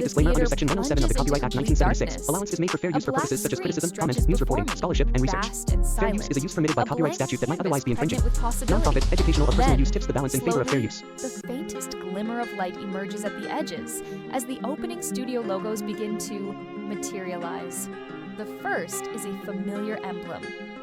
Disclaimer under Section 107 of the Copyright Act 1976. Allowance is made for fair use for purposes such as criticism, comment, news reporting, scholarship, and research. Fair use is a use permitted by copyright statute that might otherwise be infringing. Non-profit, educational, or personal use tips the balance in favor of fair use. The faintest glimmer of light emerges at the edges as the opening studio logos begin to materialize. The first is a familiar emblem,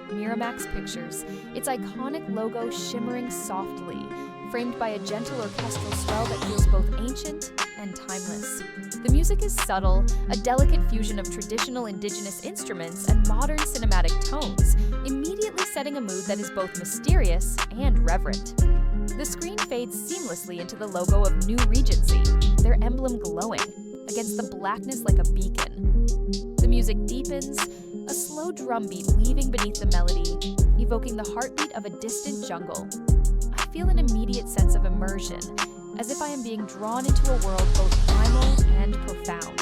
Miramax Pictures, its iconic logo shimmering softly, framed by a gentle orchestral swell that feels both ancient and timeless. The music is subtle, a delicate fusion of traditional indigenous instruments and modern cinematic tones, immediately setting a mood that is both mysterious and reverent. The screen fades seamlessly into the logo of New Regency, their emblem glowing against the blackness like a beacon. The music deepens, a slow drumbeat weaving beneath the melody, evoking the heartbeat of a distant jungle. I feel an immediate sense of immersion, as if I am being drawn into a world both primal and profound.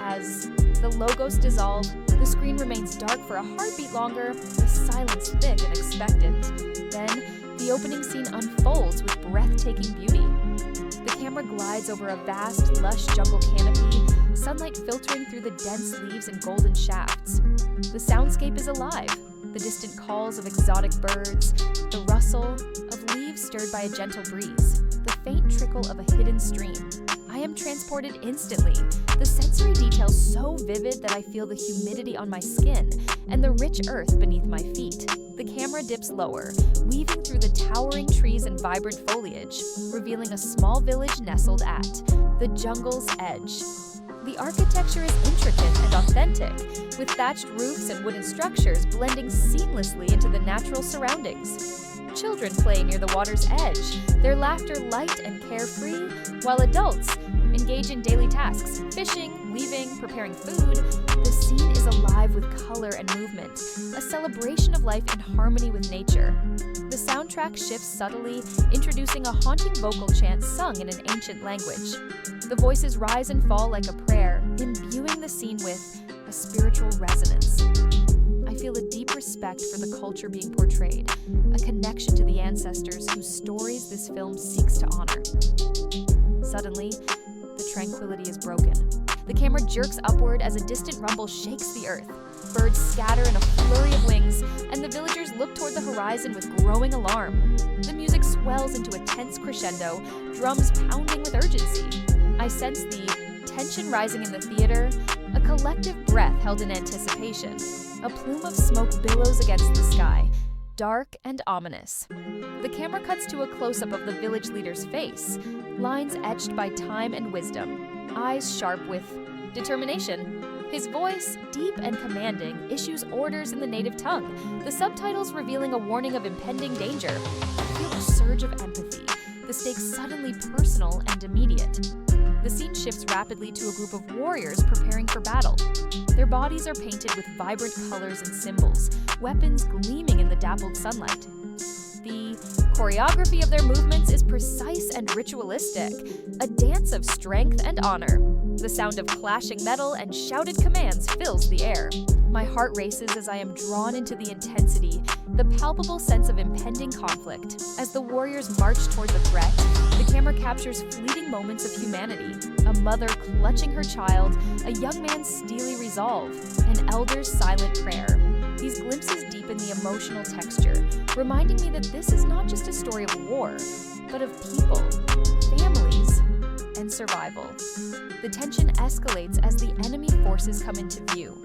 As the logos dissolve, the screen remains dark for a heartbeat longer, the silence thick and expectant. Then, the opening scene unfolds with breathtaking beauty. The camera glides over a vast, lush jungle canopy, sunlight filtering through the dense leaves and golden shafts. The soundscape is alive, the distant calls of exotic birds, the rustle of leaves stirred by a gentle breeze, the faint trickle of a hidden stream. I am transported instantly, the sensory details so vivid that I feel the humidity on my skin and the rich earth beneath my feet. The camera dips lower, weaving through the towering trees and vibrant foliage, revealing a small village nestled at the jungle's edge. The architecture is intricate and authentic, with thatched roofs and wooden structures blending seamlessly into the natural surroundings. Children play near the water's edge, their laughter light and carefree, while adults engage in daily tasks, fishing, weaving, preparing food. The scene is alive with color and movement, a celebration of life in harmony with nature. The soundtrack shifts subtly, introducing a haunting vocal chant sung in an ancient language. The voices rise and fall like a prayer, imbuing the scene with a spiritual resonance. I feel a deep respect for the culture being portrayed, a connection to the ancestors whose stories this film seeks to honor. Suddenly, the tranquility is broken. The camera jerks upward as a distant rumble shakes the earth. Birds scatter in a flurry of wings, and the villagers look toward the horizon with growing alarm. The music swells into a tense crescendo, drums pounding with urgency. I sense the tension rising in the theater, a collective breath held in anticipation. A plume of smoke billows against the sky, dark and ominous. The camera cuts to a close-up of the village leader's face, lines etched by time and wisdom, eyes sharp with determination. His voice, deep and commanding, issues orders in the native tongue, the subtitles revealing a warning of impending danger. I feel a surge of empathy, the stakes suddenly personal and immediate. The scene shifts rapidly to a group of warriors preparing for battle. Their bodies are painted with vibrant colors and symbols, weapons gleaming in the dappled sunlight. The choreography of their movements is precise and ritualistic, a dance of strength and honor. The sound of clashing metal and shouted commands fills the air. My heart races as I am drawn into the intensity, the palpable sense of impending conflict. As the warriors march toward the threat, the camera captures fleeting moments of humanity. A mother clutching her child, a young man's steely resolve, an elder's silent prayer. These glimpses deepen the emotional texture, reminding me that this is not just a story of war, but of people, families, and survival. The tension escalates as the enemy forces come into view,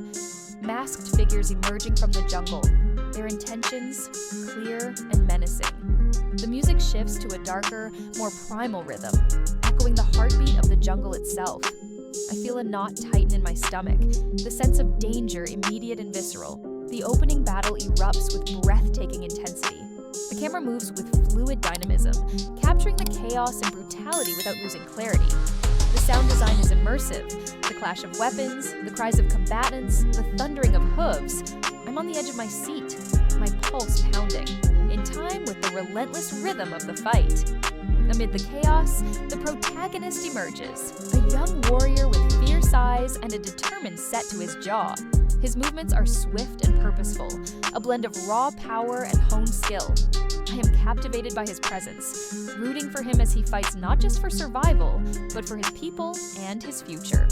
masked figures emerging from the jungle, their intentions clear and menacing. The music shifts to a darker, more primal rhythm, echoing the heartbeat of the jungle itself. I feel a knot tighten in my stomach, the sense of danger immediate and visceral. The opening battle erupts with breathtaking intensity. The camera moves with fluid dynamism, capturing the chaos and brutality without losing clarity. The sound design is immersive. The clash of weapons, the cries of combatants, the thundering of hooves. I'm on the edge of my seat, my pulse pounding, in time with the relentless rhythm of the fight. Amid the chaos, the protagonist emerges, a young warrior with fierce eyes and a determined set to his jaw. His movements are swift and purposeful, a blend of raw power and honed skill. I am captivated by his presence, rooting for him as he fights not just for survival, but for his people and his future.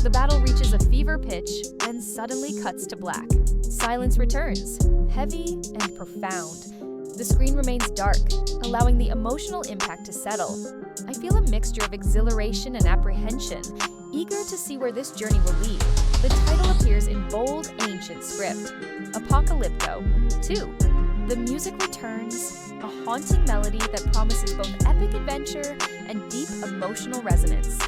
The battle reaches a fever pitch, then suddenly cuts to black. Silence returns, heavy and profound. The screen remains dark, allowing the emotional impact to settle. I feel a mixture of exhilaration and apprehension, eager to see where this journey will lead. The title appears in bold, ancient script, Apocalypto 2. The music returns, a haunting melody that promises both epic adventure and deep emotional resonance.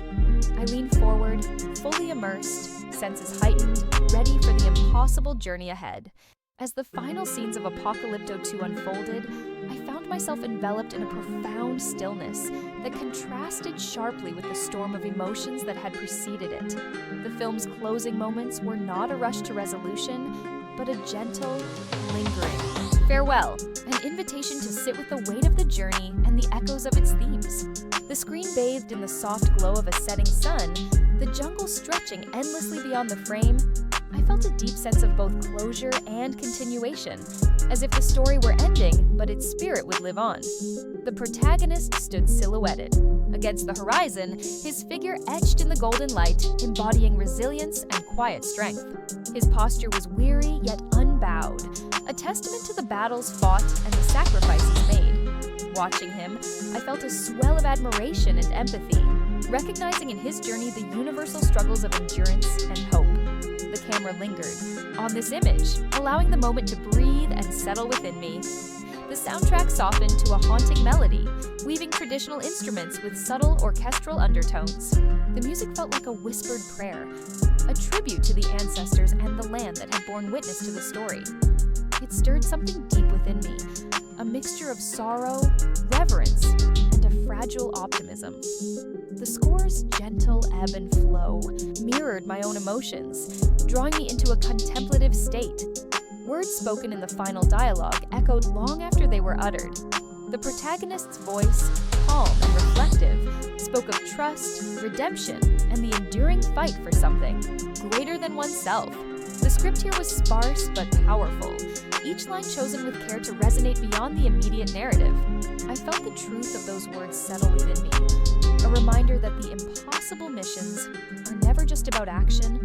I lean forward, fully immersed, senses heightened, ready for the impossible journey ahead. As the final scenes of Apocalypto 2 unfolded, I found myself enveloped in a profound stillness that contrasted sharply with the storm of emotions that had preceded it. The film's closing moments were not a rush to resolution, but a gentle, lingering farewell, an invitation to sit with the weight of the journey and the echoes of its themes. The screen bathed in the soft glow of a setting sun, the jungle stretching endlessly beyond the frame. I felt a deep sense of both closure and continuation, as if the story were ending, but its spirit would live on. The protagonist stood silhouetted. Against the horizon, his figure etched in the golden light, embodying resilience and quiet strength. His posture was weary yet unbowed, a testament to the battles fought and the sacrifices made. Watching him, I felt a swell of admiration and empathy, recognizing in his journey the universal struggles of endurance and hope. The camera lingered on this image, allowing the moment to breathe and settle within me. The soundtrack softened to a haunting melody, weaving traditional instruments with subtle orchestral undertones. The music felt like a whispered prayer, a tribute to the ancestors and the land that had borne witness to the story. It stirred something deep within me, a mixture of sorrow, reverence, and a fragile optimism. The score's gentle ebb and flow mirrored my own emotions, drawing me into a contemplative state. Words spoken in the final dialogue echoed long after they were uttered. The protagonist's voice, calm and reflective, spoke of trust, redemption, and the enduring fight for something greater than oneself. The script here was sparse but powerful, each line chosen with care to resonate beyond the immediate narrative. I felt the truth of those words settle within me, a reminder that the impossible missions are never just about action,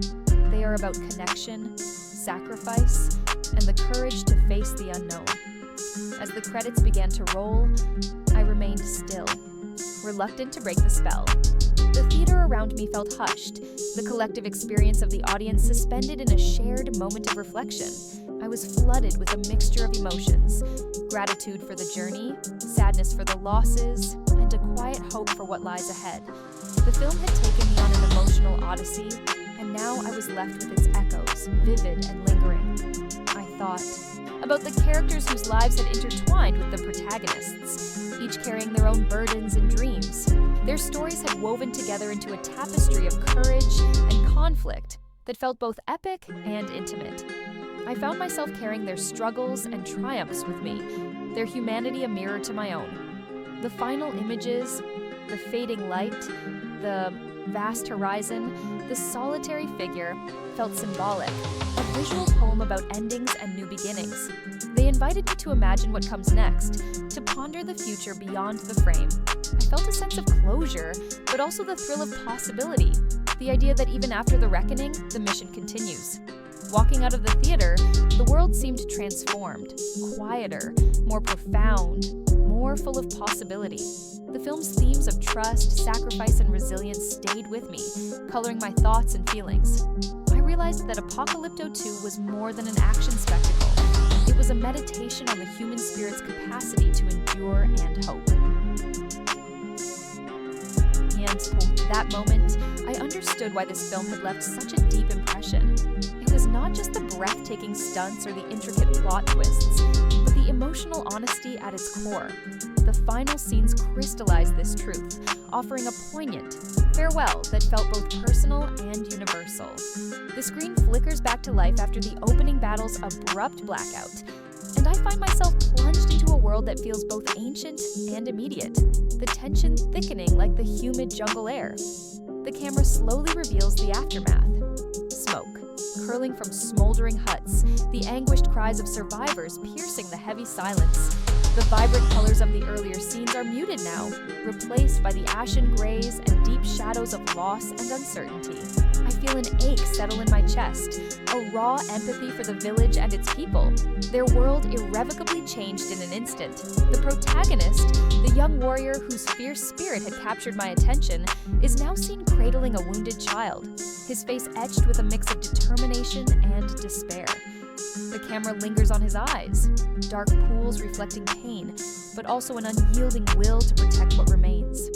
they are about connection, sacrifice, and the courage to face the unknown. As the credits began to roll, I remained still, reluctant to break the spell. The theater around me felt hushed, the collective experience of the audience suspended in a shared moment of reflection. I was flooded with a mixture of emotions, gratitude for the journey, sadness for the losses, and a quiet hope for what lies ahead. The film had taken me on an emotional odyssey, and now I was left with its echoes, vivid and lingering. I thought about the characters whose lives had intertwined with the protagonists, each carrying their own burdens and dreams. Their stories had woven together into a tapestry of courage and conflict that felt both epic and intimate. I found myself carrying their struggles and triumphs with me, their humanity a mirror to my own. The final images, the fading light, the vast horizon, the solitary figure felt symbolic, a visual poem about endings and new beginnings. They invited me to imagine what comes next, to ponder the future beyond the frame. I felt a sense of closure, but also the thrill of possibility, the idea that even after the reckoning, the mission continues. Walking out of the theater, the world seemed transformed, quieter, more profound, more full of possibility. The film's themes of trust, sacrifice, and resilience stayed with me, coloring my thoughts and feelings. I realized that Apocalypto 2 was more than an action spectacle. It was a meditation on the human spirit's capacity to endure and hope. And that moment, I understood why this film had left such a deep impression. It was not just the breathtaking stunts or the intricate plot twists, but the emotional honesty at its core. The final scenes crystallized this truth, offering a poignant farewell that felt both personal and universal. The screen flickers back to life after the opening battle's abrupt blackout, and I find myself plunged into a world that feels both ancient and immediate, the tension thickening like the humid jungle air. The camera slowly reveals the aftermath. Smoke, curling from smoldering huts, the anguished cries of survivors piercing the heavy silence. The vibrant colors of the earlier scenes are muted now, replaced by the ashen grays and deep shadows of loss and uncertainty. I feel an ache settle in my chest, a raw empathy for the village and its people. Their world irrevocably changed in an instant. The protagonist, the young warrior whose fierce spirit had captured my attention, is now seen cradling a wounded child, his face etched with a mix of determination and despair. The camera lingers on his eyes, dark pools reflecting pain, but also an unyielding will to protect what remains.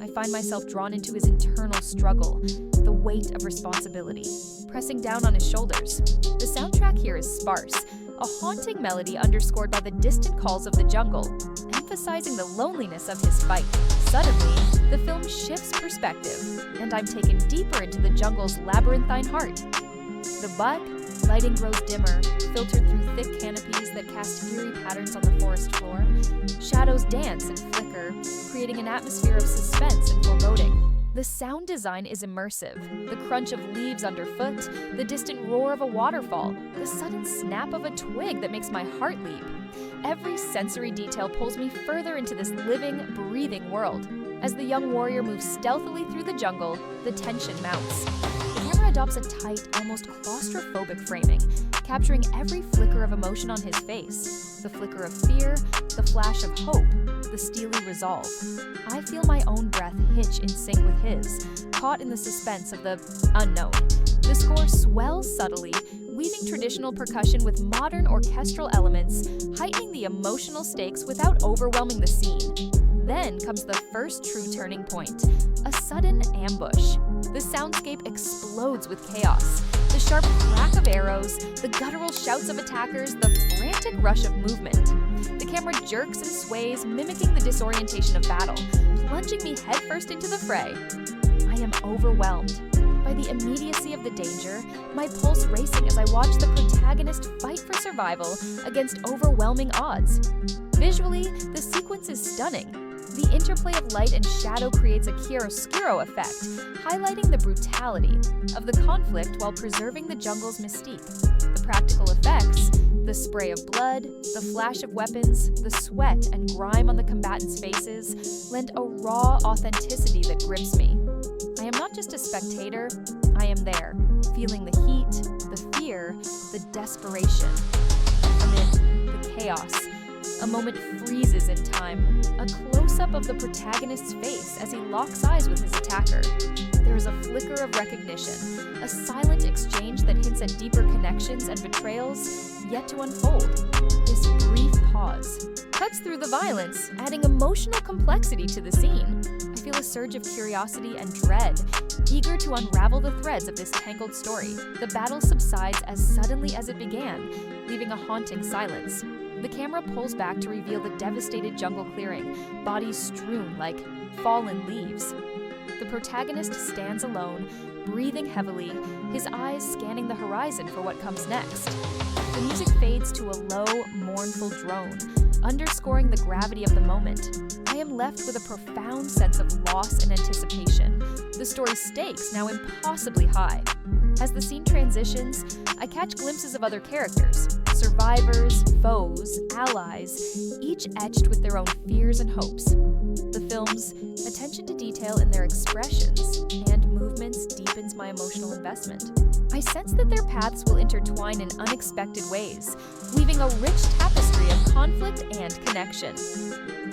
I find myself drawn into his internal struggle, the weight of responsibility, pressing down on his shoulders. The soundtrack here is sparse, a haunting melody underscored by the distant calls of the jungle, emphasizing the loneliness of his fight. Suddenly, the film shifts perspective, and I'm taken deeper into the jungle's labyrinthine heart. The lighting grows dimmer, filtered through thick canopies that cast eerie patterns on the forest floor. Shadows dance and flicker, creating an atmosphere of suspense and foreboding. The sound design is immersive. The crunch of leaves underfoot, the distant roar of a waterfall, the sudden snap of a twig that makes my heart leap. Every sensory detail pulls me further into this living, breathing world. As the young warrior moves stealthily through the jungle, the tension mounts. The camera adopts a tight, almost claustrophobic framing, capturing every flicker of emotion on his face. The flicker of fear, the flash of hope, the steely resolve. I feel my own breath hitch in sync with his, caught in the suspense of the unknown. The score swells subtly, weaving traditional percussion with modern orchestral elements, heightening the emotional stakes without overwhelming the scene. Then comes the first true turning point, a sudden ambush. The soundscape explodes with chaos. The sharp crack of arrows, the guttural shouts of attackers, the frantic rush of movement. The camera jerks and sways, mimicking the disorientation of battle, plunging me headfirst into the fray. I am overwhelmed by the immediacy of the danger, my pulse racing as I watch the protagonist fight for survival against overwhelming odds. Visually, the sequence is stunning. The interplay of light and shadow creates a chiaroscuro effect, highlighting the brutality of the conflict while preserving the jungle's mystique. The practical effects, the spray of blood, the flash of weapons, the sweat and grime on the combatants' faces, lend a raw authenticity that grips me. I am not just a spectator, I am there, feeling the heat, the fear, the desperation. Amid the chaos, a moment freezes in time, a close-up of the protagonist's face as he locks eyes with his attacker. There is a flicker of recognition, a silent exchange that hints at deeper connections and betrayals yet to unfold. This brief pause cuts through the violence, adding emotional complexity to the scene. I feel a surge of curiosity and dread, eager to unravel the threads of this tangled story. The battle subsides as suddenly as it began, leaving a haunting silence. The camera pulls back to reveal the devastated jungle clearing, bodies strewn like fallen leaves. The protagonist stands alone, breathing heavily, his eyes scanning the horizon for what comes next. The music fades to a low, mournful drone, underscoring the gravity of the moment. I am left with a profound sense of loss and anticipation, the story's stakes now impossibly high. As the scene transitions, I catch glimpses of other characters, survivors, foes, allies, each etched with their own fears and hopes. The film's attention to detail in their expressions and movements deepens my emotional investment. I sense that their paths will intertwine in unexpected ways, weaving a rich tapestry of conflict and connection.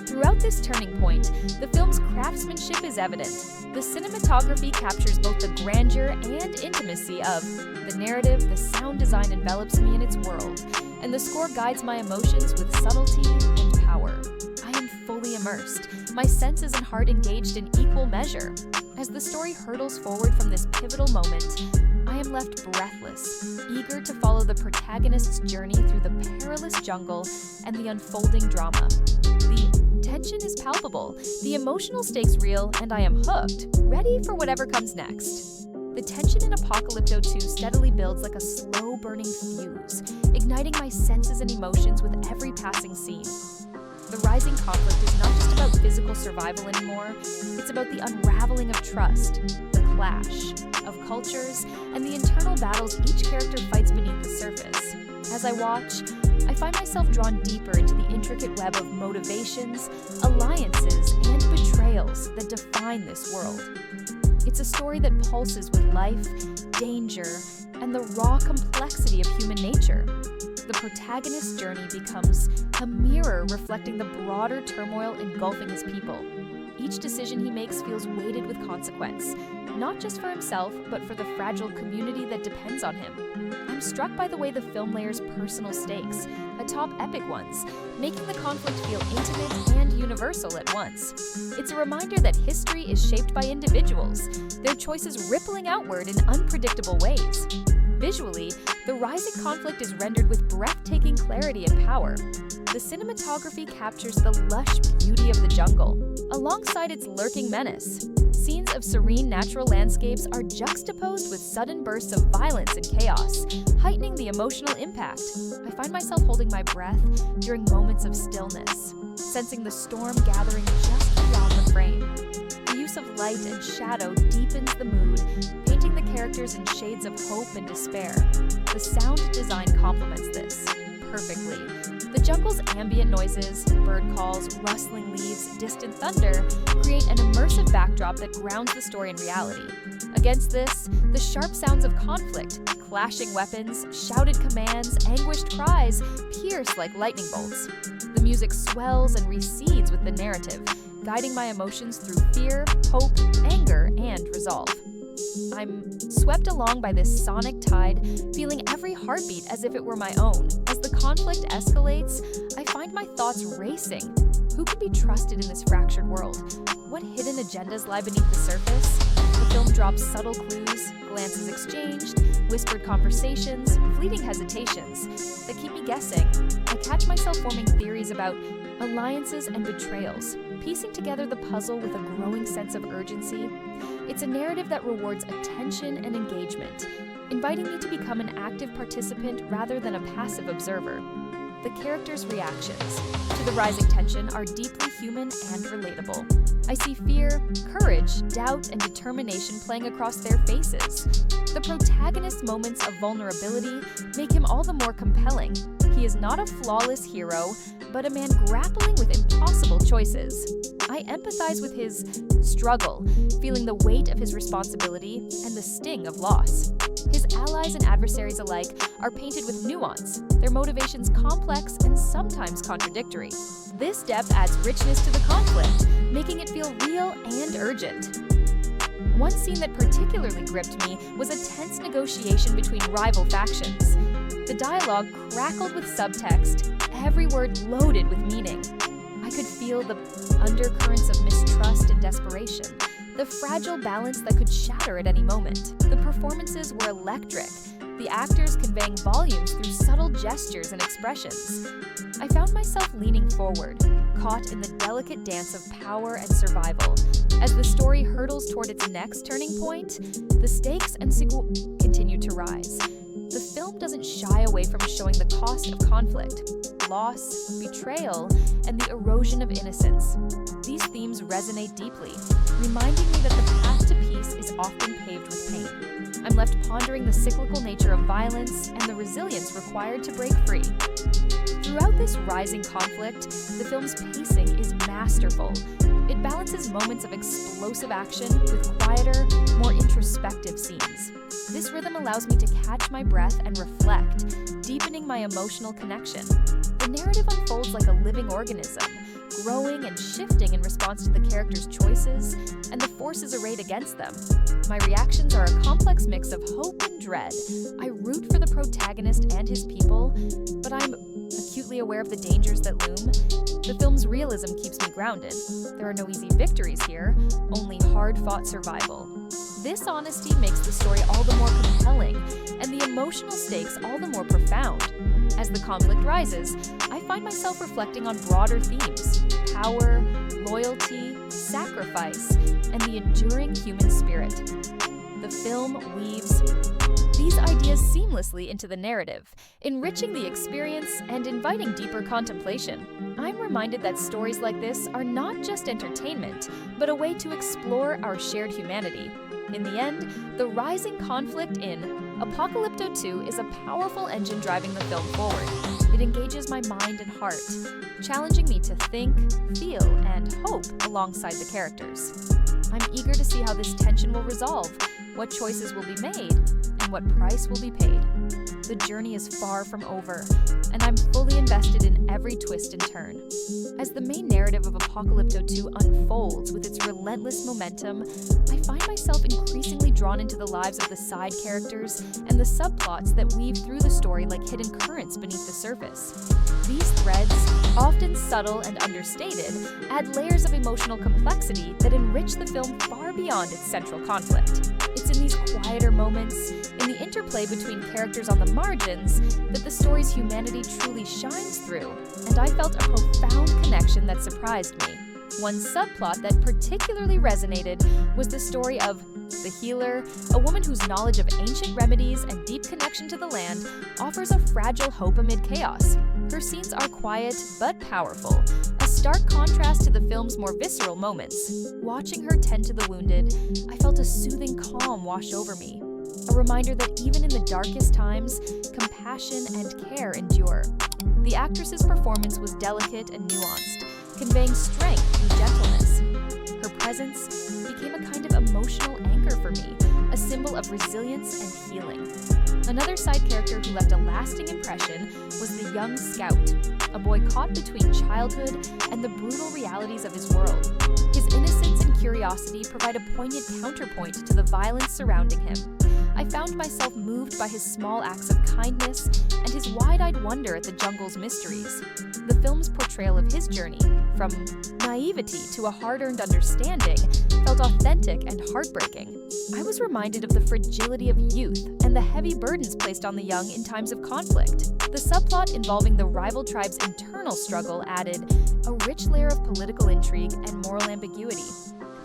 Throughout this turning point, the film's craftsmanship is evident. The cinematography captures both the grandeur and intimacy of the narrative, the sound design envelops me in its world, and the score guides my emotions with subtlety and power. I am fully immersed, my senses and heart engaged in equal measure. As the story hurtles forward from this pivotal moment, I am left breathless, eager to follow the protagonist's journey through the perilous jungle and the unfolding drama. The tension is palpable, the emotional stakes real, and I am hooked, ready for whatever comes next. The tension in Apocalypto 2 steadily builds like a slow-burning fuse, igniting my senses and emotions with every passing scene. The rising conflict is not just about physical survival anymore, it's about the unraveling of trust, the clash of cultures, and the internal battles each character fights beneath the surface. As I watch, I find myself drawn deeper into the intricate web of motivations, alliances, and betrayals that define this world. It's a story that pulses with life, danger, and the raw complexity of human nature. The protagonist's journey becomes a mirror reflecting the broader turmoil engulfing his people. Each decision he makes feels weighted with consequence, not just for himself, but for the fragile community that depends on him. I'm struck by the way the film layers personal stakes, atop epic ones, making the conflict feel intimate and universal at once. It's a reminder that history is shaped by individuals, their choices rippling outward in unpredictable ways. Visually, the rising conflict is rendered with breathtaking clarity and power. The cinematography captures the lush beauty of the jungle, alongside its lurking menace. Scenes of serene natural landscapes are juxtaposed with sudden bursts of violence and chaos, heightening the emotional impact. I find myself holding my breath during moments of stillness, sensing the storm gathering just beyond the frame. The use of light and shadow deepens the mood, painting the characters in shades of hope and despair. The sound design complements this perfectly. The jungle's ambient noises, bird calls, rustling leaves, distant thunder, create an immersive backdrop that grounds the story in reality. Against this, the sharp sounds of conflict, clashing weapons, shouted commands, anguished cries pierce like lightning bolts. The music swells and recedes with the narrative, guiding my emotions through fear, hope, anger, and resolve. I'm swept along by this sonic tide, feeling every heartbeat as if it were my own. As the conflict escalates, I find my thoughts racing. Who can be trusted in this fractured world? What hidden agendas lie beneath the surface? The film drops subtle clues, glances exchanged, whispered conversations, fleeting hesitations that keep me guessing. I catch myself forming theories about alliances and betrayals, piecing together the puzzle with a growing sense of urgency. It's a narrative that rewards attention and engagement, inviting me to become an active participant rather than a passive observer. The characters' reactions to the rising tension are deeply human and relatable. I see fear, courage, doubt, and determination playing across their faces. The protagonist's moments of vulnerability make him all the more compelling. He is not a flawless hero, but a man grappling with impossible choices. I empathize with his struggle, feeling the weight of his responsibility and the sting of loss. His allies and adversaries alike are painted with nuance, their motivations complex and sometimes contradictory. This depth adds richness to the conflict, making it feel real and urgent. One scene that particularly gripped me was a tense negotiation between rival factions. The dialogue crackled with subtext, every word loaded with meaning. I could feel the undercurrents of mistrust and desperation, the fragile balance that could shatter at any moment. The performances were electric, the actors conveying volumes through subtle gestures and expressions. I found myself leaning forward, caught in the delicate dance of power and survival. As the story hurtles toward its next turning point, the stakes and sequel continue to rise. The film doesn't shy away from showing the cost of conflict, loss, betrayal, and the erosion of innocence. These themes resonate deeply, reminding me that the path to peace is often paved with pain. I'm left pondering the cyclical nature of violence and the resilience required to break free. Throughout Throughout this rising conflict, the film's pacing is masterful. It balances moments of explosive action with quieter, more introspective scenes. This rhythm allows me to catch my breath and reflect, deepening my emotional connection. The narrative unfolds like a living organism, growing and shifting in response to the characters' choices and the forces arrayed against them. My reactions are a complex mix of hope and dread. I root for the protagonist and his people, but I'm acutely aware of the dangers that loom. The film's realism keeps me grounded. There are no easy victories here, only hard-fought survival. This honesty makes the story all the more compelling, and the emotional stakes all the more profound. As the conflict rises, I find myself reflecting on broader themes: power, loyalty, sacrifice, and the enduring human spirit. The film weaves these ideas seamlessly into the narrative, enriching the experience and inviting deeper contemplation. I'm reminded that stories like this are not just entertainment, but a way to explore our shared humanity. In the end, the rising conflict in Apocalypto 2 is a powerful engine driving the film forward. It engages my mind and heart, challenging me to think, feel, and hope alongside the characters. I'm eager to see how this tension will resolve, what choices will be made, and what price will be paid. The journey is far from over, and I'm fully invested in every twist and turn. As the main narrative of Apocalypto 2 unfolds with its relentless momentum, I find myself increasingly drawn into the lives of the side characters and the subplots that weave through the story like hidden currents beneath the surface. These threads, often subtle and understated, add layers of emotional complexity that enrich the film far beyond its central conflict. It's in these quieter moments, in the interplay between characters on the margins, that the story's humanity truly shines through, and I felt a profound connection that surprised me. One subplot that particularly resonated was the story of the healer, a woman whose knowledge of ancient remedies and deep connection to the land offers a fragile hope amid chaos. Her scenes are quiet but powerful, a stark contrast to the film's more visceral moments. Watching her tend to the wounded, I felt a soothing calm wash over me, a reminder that even in the darkest times, compassion and care endure. The actress's performance was delicate and nuanced, conveying strength through gentleness. Her presence became a kind of emotional anchor for me, a symbol of resilience and healing. Another side character who left a lasting impression was the young scout, a boy caught between childhood and the brutal realities of his world. His innocence and curiosity provide a poignant counterpoint to the violence surrounding him. I found myself moved by his small acts of kindness and his wide-eyed wonder at the jungle's mysteries. The film's portrayal of his journey, from naivety to a hard-earned understanding, felt authentic and heartbreaking. I was reminded of the fragility of youth and the heavy burdens placed on the young in times of conflict. The subplot involving the rival tribe's internal struggle added a rich layer of political intrigue and moral ambiguity.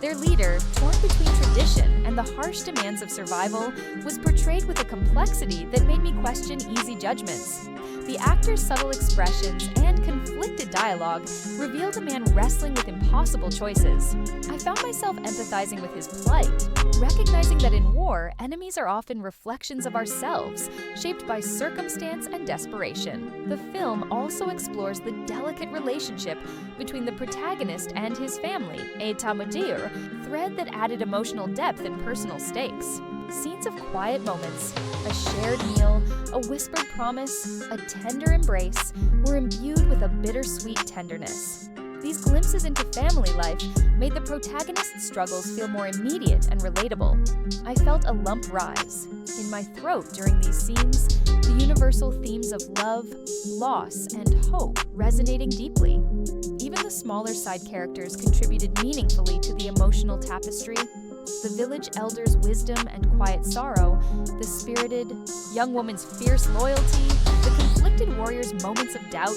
Their leader, torn between tradition and the harsh demands of survival, was portrayed with a complexity that made me question easy judgments. The actor's subtle expressions and conflicted dialogue revealed a man wrestling with impossible choices. I found myself empathizing with his plight, recognizing that in war, enemies are often reflections of ourselves, shaped by circumstance and desperation. The film also explores the delicate relationship between the protagonist and his family, a Tamadir, thread that added emotional depth and personal stakes. Scenes of quiet moments, a shared meal, a whispered promise, a tender embrace were imbued with a bittersweet tenderness. These glimpses into family life made the protagonist's struggles feel more immediate and relatable. I felt a lump rise in my throat during these scenes, the universal themes of love, loss, and hope resonating deeply. Even the smaller side characters contributed meaningfully to the emotional tapestry. The village elder's wisdom and quiet sorrow, the spirited young woman's fierce loyalty, the conflicted warrior's moments of doubt,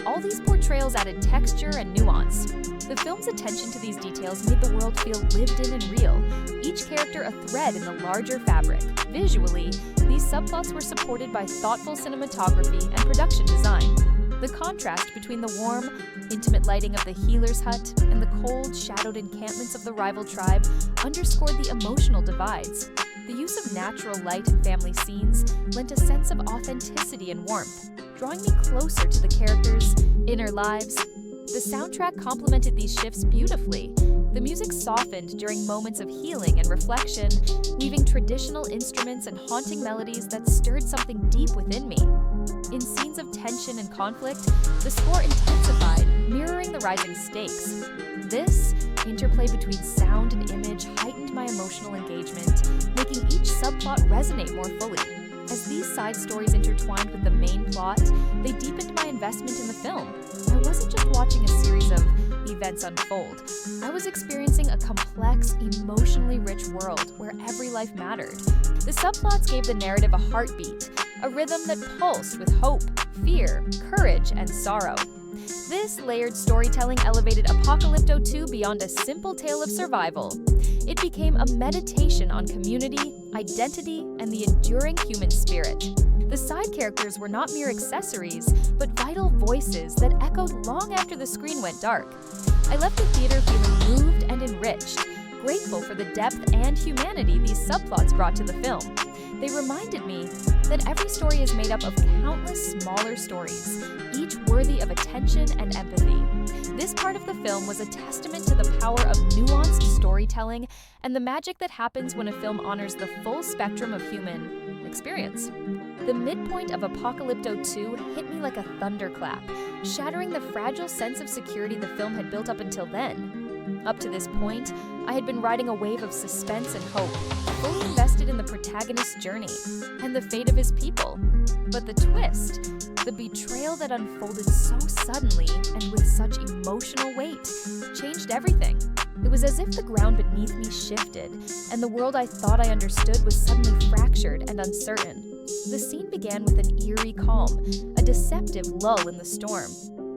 all these portrayals added texture and nuance. The film's attention to these details made the world feel lived in and real, each character a thread in the larger fabric. Visually, these subplots were supported by thoughtful cinematography and production design. The contrast between the warm, intimate lighting of the healer's hut and the cold, shadowed encampments of the rival tribe underscored the emotional divides. The use of natural light in family scenes lent a sense of authenticity and warmth. drawing me closer to the characters' inner lives. The soundtrack complemented these shifts beautifully. The music softened during moments of healing and reflection, weaving traditional instruments and haunting melodies that stirred something deep within me. In scenes of tension and conflict, the score intensified, mirroring the rising stakes. This interplay between sound and image heightened my emotional engagement, making each subplot resonate more fully. As these side stories intertwined with the main plot, they deepened my investment in the film. I wasn't just watching a series of events unfold. I was experiencing a complex, emotionally rich world where every life mattered. The subplots gave the narrative a heartbeat, a rhythm that pulsed with hope, fear, courage, and sorrow. This layered storytelling elevated Apocalypto 2 beyond a simple tale of survival. It became a meditation on community, identity, and the enduring human spirit. The side characters were not mere accessories, but vital voices that echoed long after the screen went dark. I left the theater feeling moved and enriched, grateful for the depth and humanity these subplots brought to the film. They reminded me that every story is made up of countless smaller stories, each worthy of attention and empathy. This part of the film was a testament to the power of nuanced storytelling and the magic that happens when a film honors the full spectrum of human experience. The midpoint of Apocalypto 2 hit me like a thunderclap, shattering the fragile sense of security the film had built up until then. Up to this point, I had been riding a wave of suspense and hope, fully invested in the protagonist's journey and the fate of his people. But the twist, the betrayal that unfolded so suddenly and with such emotional weight, changed everything. It was as if the ground beneath me shifted, and the world I thought I understood was suddenly fractured and uncertain. The scene began with an eerie calm, a deceptive lull in the storm.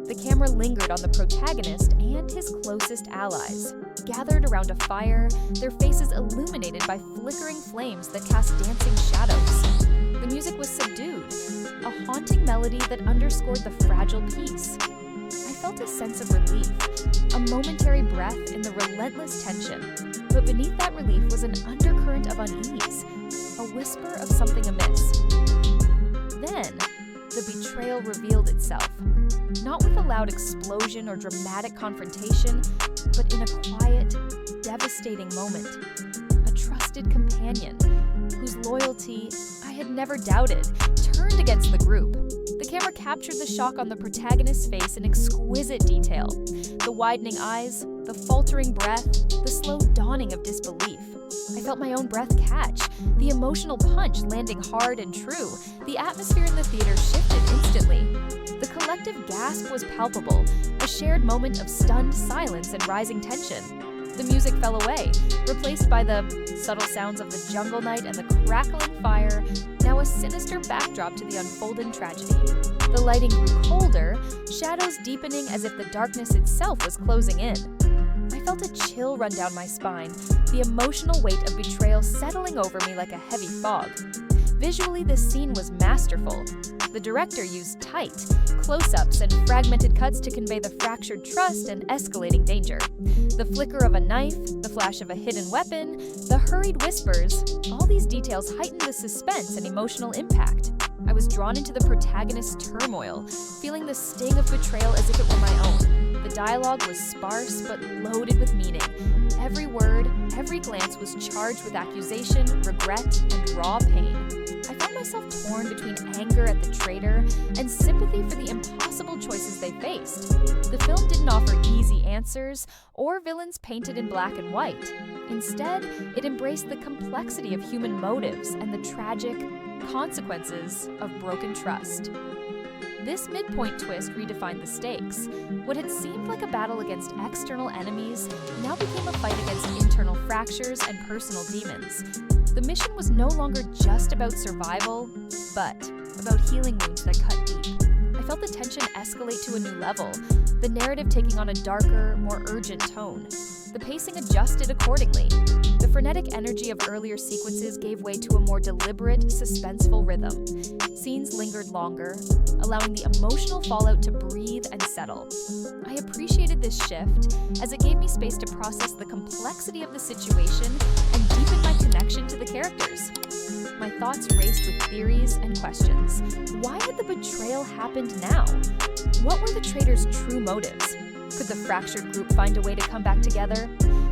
The camera lingered on the protagonist and his closest allies, gathered around a fire, their faces illuminated by flickering flames that cast dancing shadows. The music was subdued, a haunting melody that underscored the fragile peace. I felt a sense of relief, a momentary breath in the relentless tension. But beneath that relief was an undercurrent of unease, a whisper of something amiss. Then, the betrayal revealed itself, not with a loud explosion or dramatic confrontation, but in a quiet, devastating moment. A trusted companion, whose loyalty I had never doubted, turned against the group. The camera captured the shock on the protagonist's face in exquisite detail. The widening eyes, the faltering breath, the slow dawning of disbelief. I felt my own breath catch, the emotional punch landing hard and true. The atmosphere in the theater shifted instantly. The collective gasp was palpable, a shared moment of stunned silence and rising tension. The music fell away, replaced by the subtle sounds of the jungle night and the crackling fire, now a sinister backdrop to the unfolding tragedy. The lighting grew colder, shadows deepening as if the darkness itself was closing in. I felt a chill run down my spine, the emotional weight of betrayal settling over me like a heavy fog. Visually, this scene was masterful. The director used tight, close-ups and fragmented cuts to convey the fractured trust and escalating danger. The flicker of a knife, the flash of a hidden weapon, the hurried whispers, all these details heightened the suspense and emotional impact. I was drawn into the protagonist's turmoil, feeling the sting of betrayal as if it were my own. The dialogue was sparse but loaded with meaning. Every word, every glance was charged with accusation, regret, and raw pain. I found myself torn between anger at the traitor and sympathy for the impossible choices they faced. The film didn't offer easy answers or villains painted in black and white. Instead, it embraced the complexity of human motives and the tragic consequences of broken trust. This midpoint twist redefined the stakes. What had seemed like a battle against external enemies now became a fight against internal fractures and personal demons. The mission was no longer just about survival, but about healing wounds that cut deep. I felt the tension escalate to a new level, the narrative taking on a darker, more urgent tone. The pacing adjusted accordingly. The frenetic energy of earlier sequences gave way to a more deliberate, suspenseful rhythm. Scenes lingered longer, allowing the emotional fallout to breathe and settle. I appreciated this shift, as it gave me space to process the complexity of the situation and deepen my connection to the characters. My thoughts raced with theories and questions. Why had the betrayal happened now? What were the traitors' true motives? Could the fractured group find a way to come back together?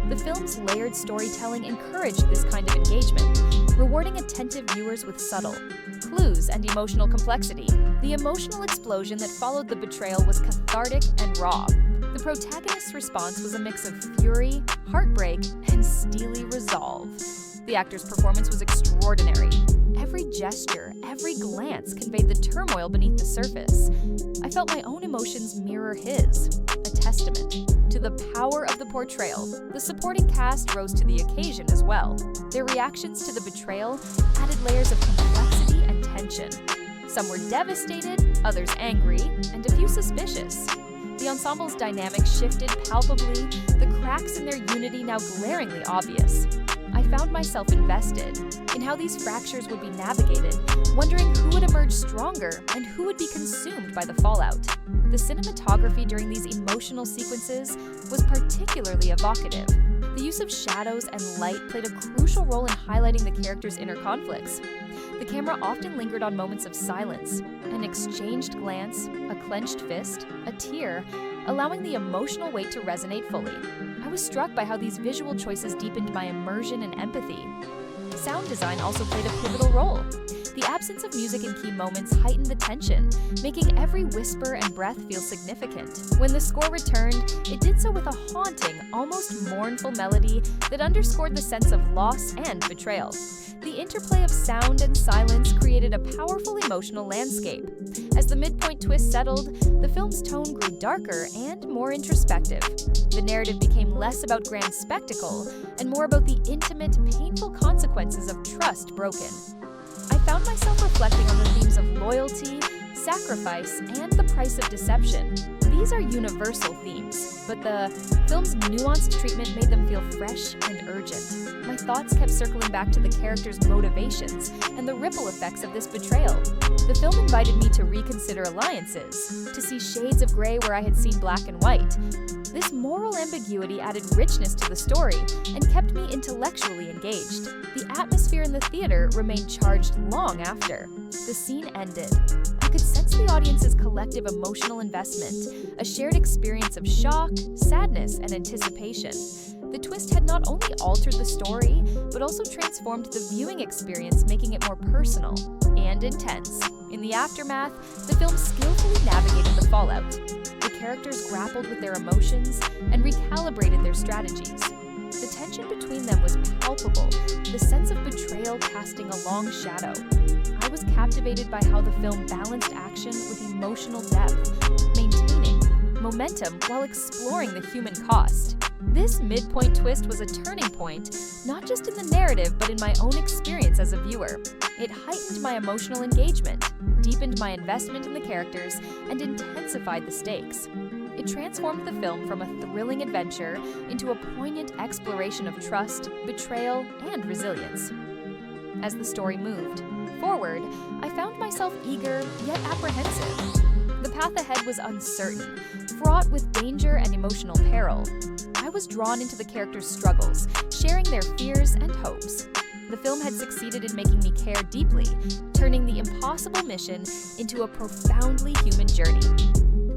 The film's layered storytelling encouraged this kind of engagement, rewarding attentive viewers with subtle clues and emotional complexity. The emotional explosion that followed the betrayal was cathartic and raw. The protagonist's response was a mix of fury, heartbreak, and steely resolve. The actor's performance was extraordinary. Every gesture, every glance conveyed the turmoil beneath the surface. I felt my own emotions mirror his, a testament to the power of the portrayal. The supporting cast rose to the occasion as well. Their reactions to the betrayal added layers of complexity and tension. Some were devastated, others angry, and a few suspicious. The ensemble's dynamics shifted palpably, the cracks in their unity now glaringly obvious. I found myself invested in how these fractures would be navigated, wondering who would emerge stronger and who would be consumed by the fallout. The cinematography during these emotional sequences was particularly evocative. The use of shadows and light played a crucial role in highlighting the characters' inner conflicts. The camera often lingered on moments of silence, an exchanged glance, a clenched fist, a tear, allowing the emotional weight to resonate fully. I was struck by how these visual choices deepened my immersion and empathy. Sound design also played a pivotal role. The absence of music in key moments heightened the tension, making every whisper and breath feel significant. When the score returned, it did so with a haunting, almost mournful melody that underscored the sense of loss and betrayal. The interplay of sound and silence created a powerful emotional landscape. As the midpoint twist settled, the film's tone grew darker and more introspective. The narrative became less about grand spectacle and more about the intimate, painful consequences of trust broken. I found myself reflecting on the themes of loyalty, sacrifice, and the price of deception. These are universal themes, but the film's nuanced treatment made them feel fresh and urgent. My thoughts kept circling back to the characters' motivations and the ripple effects of this betrayal. The film invited me to reconsider alliances, to see shades of gray where I had seen black and white. This moral ambiguity added richness to the story and kept me intellectually engaged. The atmosphere in the theater remained charged long after the scene ended. I could sense the audience's collective emotional investment, a shared experience of shock, sadness, and anticipation. The twist had not only altered the story, but also transformed the viewing experience, making it more personal and intense. In the aftermath, the film skillfully navigated the fallout. The characters grappled with their emotions and recalibrated their strategies. The tension between them was palpable, the sense of betrayal casting a long shadow. I was captivated by how the film balanced action with emotional depth, maintaining momentum while exploring the human cost. This midpoint twist was a turning point, not just in the narrative, but in my own experience as a viewer. It heightened my emotional engagement, deepened my investment in the characters, and intensified the stakes. It transformed the film from a thrilling adventure into a poignant exploration of trust, betrayal, and resilience. As the story moved forward, I found myself eager yet apprehensive. The path ahead was uncertain, fraught with danger and emotional peril. I was drawn into the characters' struggles, sharing their fears and hopes. The film had succeeded in making me care deeply, turning the impossible mission into a profoundly human journey.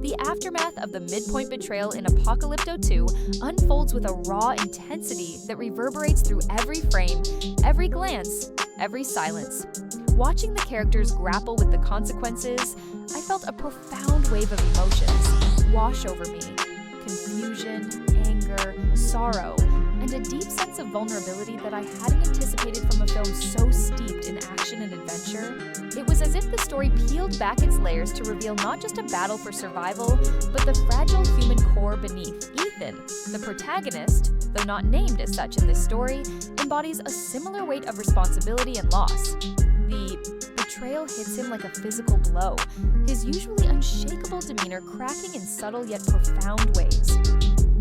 The aftermath of the midpoint betrayal in Apocalypto 2 unfolds with a raw intensity that reverberates through every frame, every glance, every silence. Watching the characters grapple with the consequences, I felt a profound wave of emotions wash over me. Confusion, anger, sorrow, and a deep sense of vulnerability that I hadn't anticipated from a film so steeped in action and adventure. It was as if the story peeled back its layers to reveal not just a battle for survival, but the fragile human core beneath. Ethan, the protagonist, though not named as such in this story, embodies a similar weight of responsibility and loss. The betrayal hits him like a physical blow, his usually unshakable demeanor cracking in subtle yet profound ways.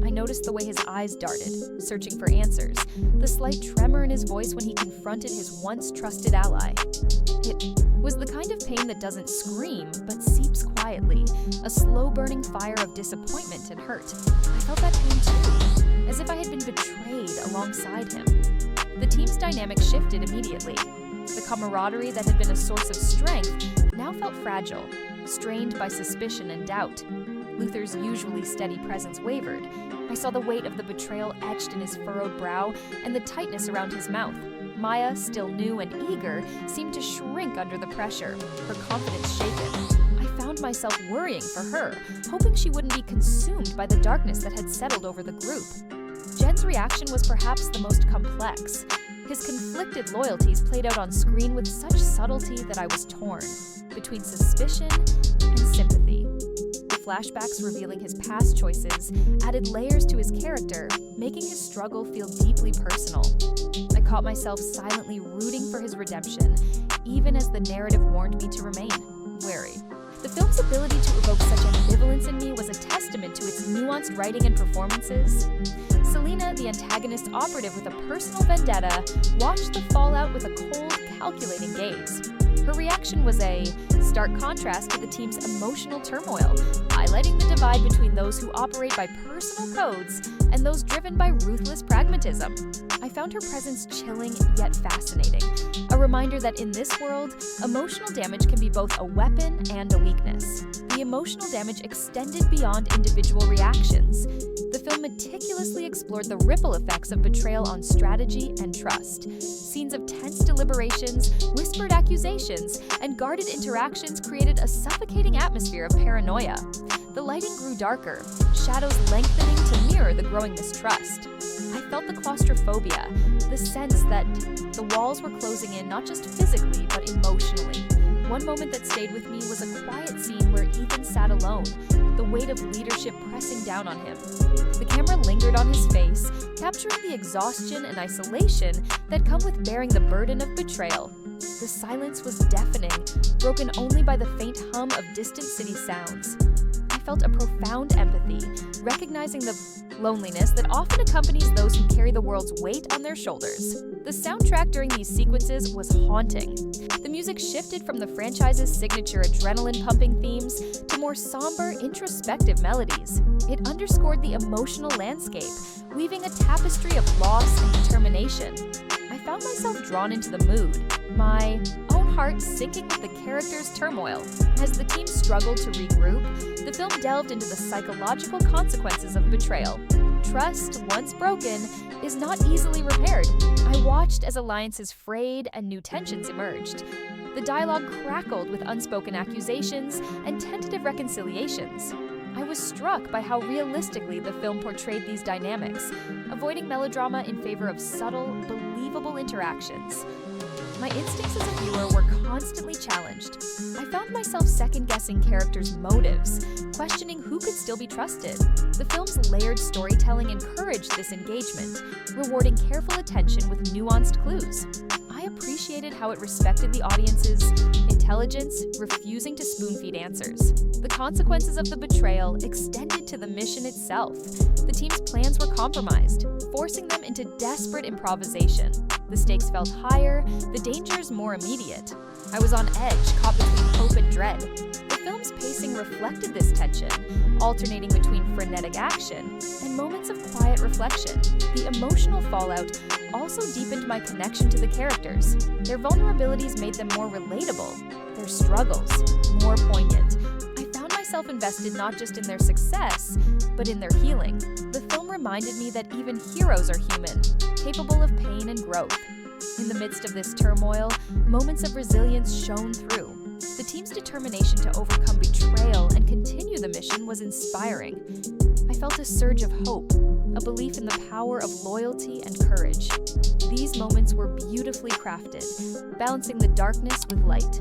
I noticed the way his eyes darted, searching for answers, the slight tremor in his voice when he confronted his once trusted ally. It was the kind of pain that doesn't scream, but seeps quietly, a slow-burning fire of disappointment and hurt. I felt that pain too, as if I had been betrayed alongside him. The team's dynamic shifted immediately. The camaraderie that had been a source of strength now felt fragile, strained by suspicion and doubt. Luther's usually steady presence wavered. I saw the weight of the betrayal etched in his furrowed brow and the tightness around his mouth. Maya, still new and eager, seemed to shrink under the pressure, her confidence shaken. I found myself worrying for her, hoping she wouldn't be consumed by the darkness that had settled over the group. Jen's reaction was perhaps the most complex. His conflicted loyalties played out on screen with such subtlety that I was torn between suspicion and sympathy. The flashbacks revealing his past choices added layers to his character, making his struggle feel deeply personal. I caught myself silently rooting for his redemption, even as the narrative warned me to remain wary. The film's ability to evoke such ambivalence in me was a testament to its nuanced writing and performances. Selena, the antagonist operative with a personal vendetta, watched the fallout with a cold, calculating gaze. Her reaction was a stark contrast to the team's emotional turmoil, highlighting the divide between those who operate by personal codes and those driven by ruthless pragmatism. I found her presence chilling yet fascinating, a reminder that in this world, emotional damage can be both a weapon and a weakness. The emotional damage extended beyond individual reactions. The film meticulously explored the ripple effects of betrayal on strategy and trust. Scenes of tense deliberations, whispered accusations, and guarded interactions created a suffocating atmosphere of paranoia. The lighting grew darker, shadows lengthening to mirror the growing mistrust. I felt the claustrophobia, the sense that the walls were closing in not just physically, but emotionally. One moment that stayed with me was a quiet scene where Ethan sat alone, the weight of leadership pressing down on him. The camera lingered on his face, capturing the exhaustion and isolation that come with bearing the burden of betrayal. The silence was deafening, broken only by the faint hum of distant city sounds. I felt a profound empathy, recognizing the loneliness that often accompanies those who carry the world's weight on their shoulders. The soundtrack during these sequences was haunting. The music shifted from the franchise's signature adrenaline-pumping themes to more somber, introspective melodies. It underscored the emotional landscape, weaving a tapestry of loss and determination. I found myself drawn into the mood, my own heart sinking with the characters' turmoil. As the team struggled to regroup, the film delved into the psychological consequences of betrayal. Trust, once broken, is not easily repaired. I watched as alliances frayed and new tensions emerged. The dialogue crackled with unspoken accusations and tentative reconciliations. I was struck by how realistically the film portrayed these dynamics, avoiding melodrama in favor of subtle, believable interactions. My instincts as a viewer were constantly challenged. I found myself second-guessing characters' motives, questioning who could still be trusted. The film's layered storytelling encouraged this engagement, rewarding careful attention with nuanced clues. I appreciated how it respected the audience's intelligence, refusing to spoon-feed answers. The consequences of the betrayal extended to the mission itself. The team's plans were compromised, forcing them into desperate improvisation. The stakes felt higher, the dangers more immediate. I was on edge, caught between hope and dread. The film's pacing reflected this tension, alternating between frenetic action and moments of quiet reflection. The emotional fallout also deepened my connection to the characters. Their vulnerabilities made them more relatable, their struggles more poignant. I found myself invested not just in their success, but in their healing. The film reminded me that even heroes are human, capable of pain and growth. In the midst of this turmoil, moments of resilience shone through. The team's determination to overcome betrayal and continue the mission was inspiring. I felt a surge of hope, a belief in the power of loyalty and courage. These moments were beautifully crafted, balancing the darkness with light.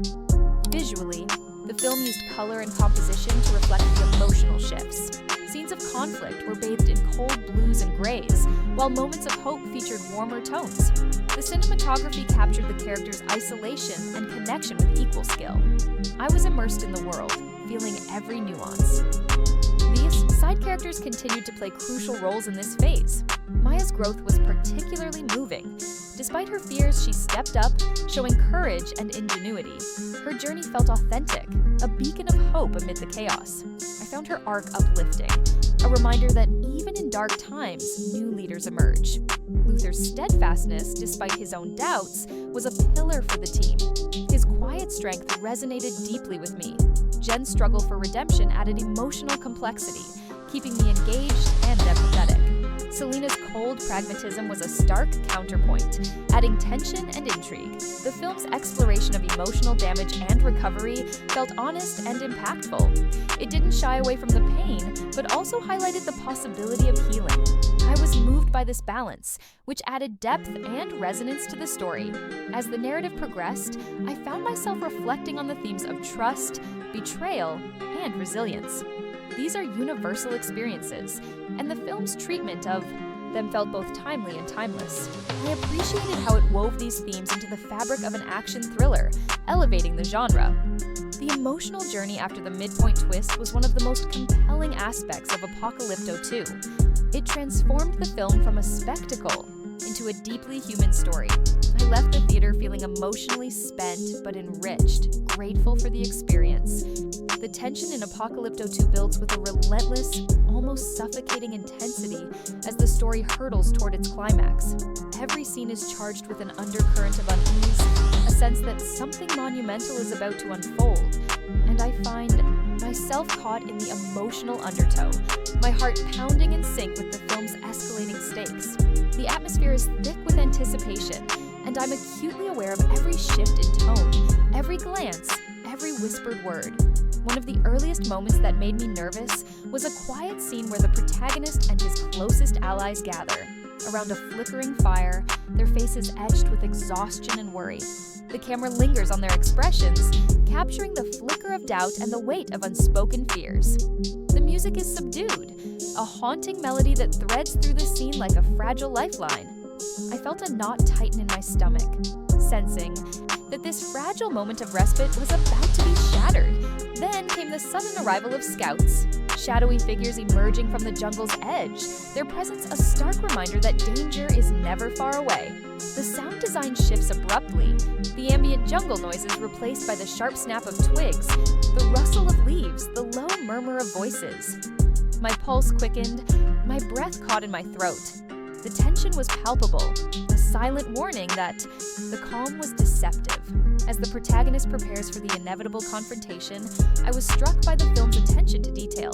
Visually, the film used color and composition to reflect the emotional shifts. Scenes of conflict were bathed in cold blues and grays, while moments of hope featured warmer tones. The cinematography captured the characters' isolation and connection with equal skill. I was immersed in the world, feeling every nuance. These Side characters continued to play crucial roles in this phase. Maya's growth was particularly moving. Despite her fears, she stepped up, showing courage and ingenuity. Her journey felt authentic, a beacon of hope amid the chaos. I found her arc uplifting, a reminder that even in dark times, new leaders emerge. Luther's steadfastness, despite his own doubts, was a pillar for the team. His quiet strength resonated deeply with me. Jen's struggle for redemption added emotional complexity, keeping me engaged and empathetic. Selena's cold pragmatism was a stark counterpoint, adding tension and intrigue. The film's exploration of emotional damage and recovery felt honest and impactful. It didn't shy away from the pain, but also highlighted the possibility of healing. I was moved by this balance, which added depth and resonance to the story. As the narrative progressed, I found myself reflecting on the themes of trust, betrayal, and resilience. These are universal experiences, and the film's treatment of them felt both timely and timeless. I appreciated how it wove these themes into the fabric of an action thriller, elevating the genre. The emotional journey after the midpoint twist was one of the most compelling aspects of Apocalypto 2. It transformed the film from a spectacle into a deeply human story. I left the theater feeling emotionally spent but enriched, grateful for the experience. The tension in Apocalypto 2 builds with a relentless, almost suffocating intensity as the story hurtles toward its climax. Every scene is charged with an undercurrent of unease, a sense that something monumental is about to unfold, and I find myself caught in the emotional undertow, my heart pounding in sync with the film's escalating stakes. The atmosphere is thick with anticipation, and I'm acutely aware of every shift in tone, every glance, every whispered word. One of the earliest moments that made me nervous was a quiet scene where the protagonist and his closest allies gather. Around a flickering fire, their faces etched with exhaustion and worry. The camera lingers on their expressions, capturing the flicker of doubt and the weight of unspoken fears. The music is subdued, a haunting melody that threads through the scene like a fragile lifeline. I felt a knot tighten in my stomach, sensing that this fragile moment of respite was about to be shattered. Then came the sudden arrival of scouts, shadowy figures emerging from the jungle's edge, their presence a stark reminder that danger is never far away. The sound design shifts abruptly, the ambient jungle noises replaced by the sharp snap of twigs, the rustle of leaves, the low murmur of voices. My pulse quickened, my breath caught in my throat. The tension was palpable, a silent warning that the calm was deceptive. As the protagonist prepares for the inevitable confrontation, I was struck by the film's attention to detail.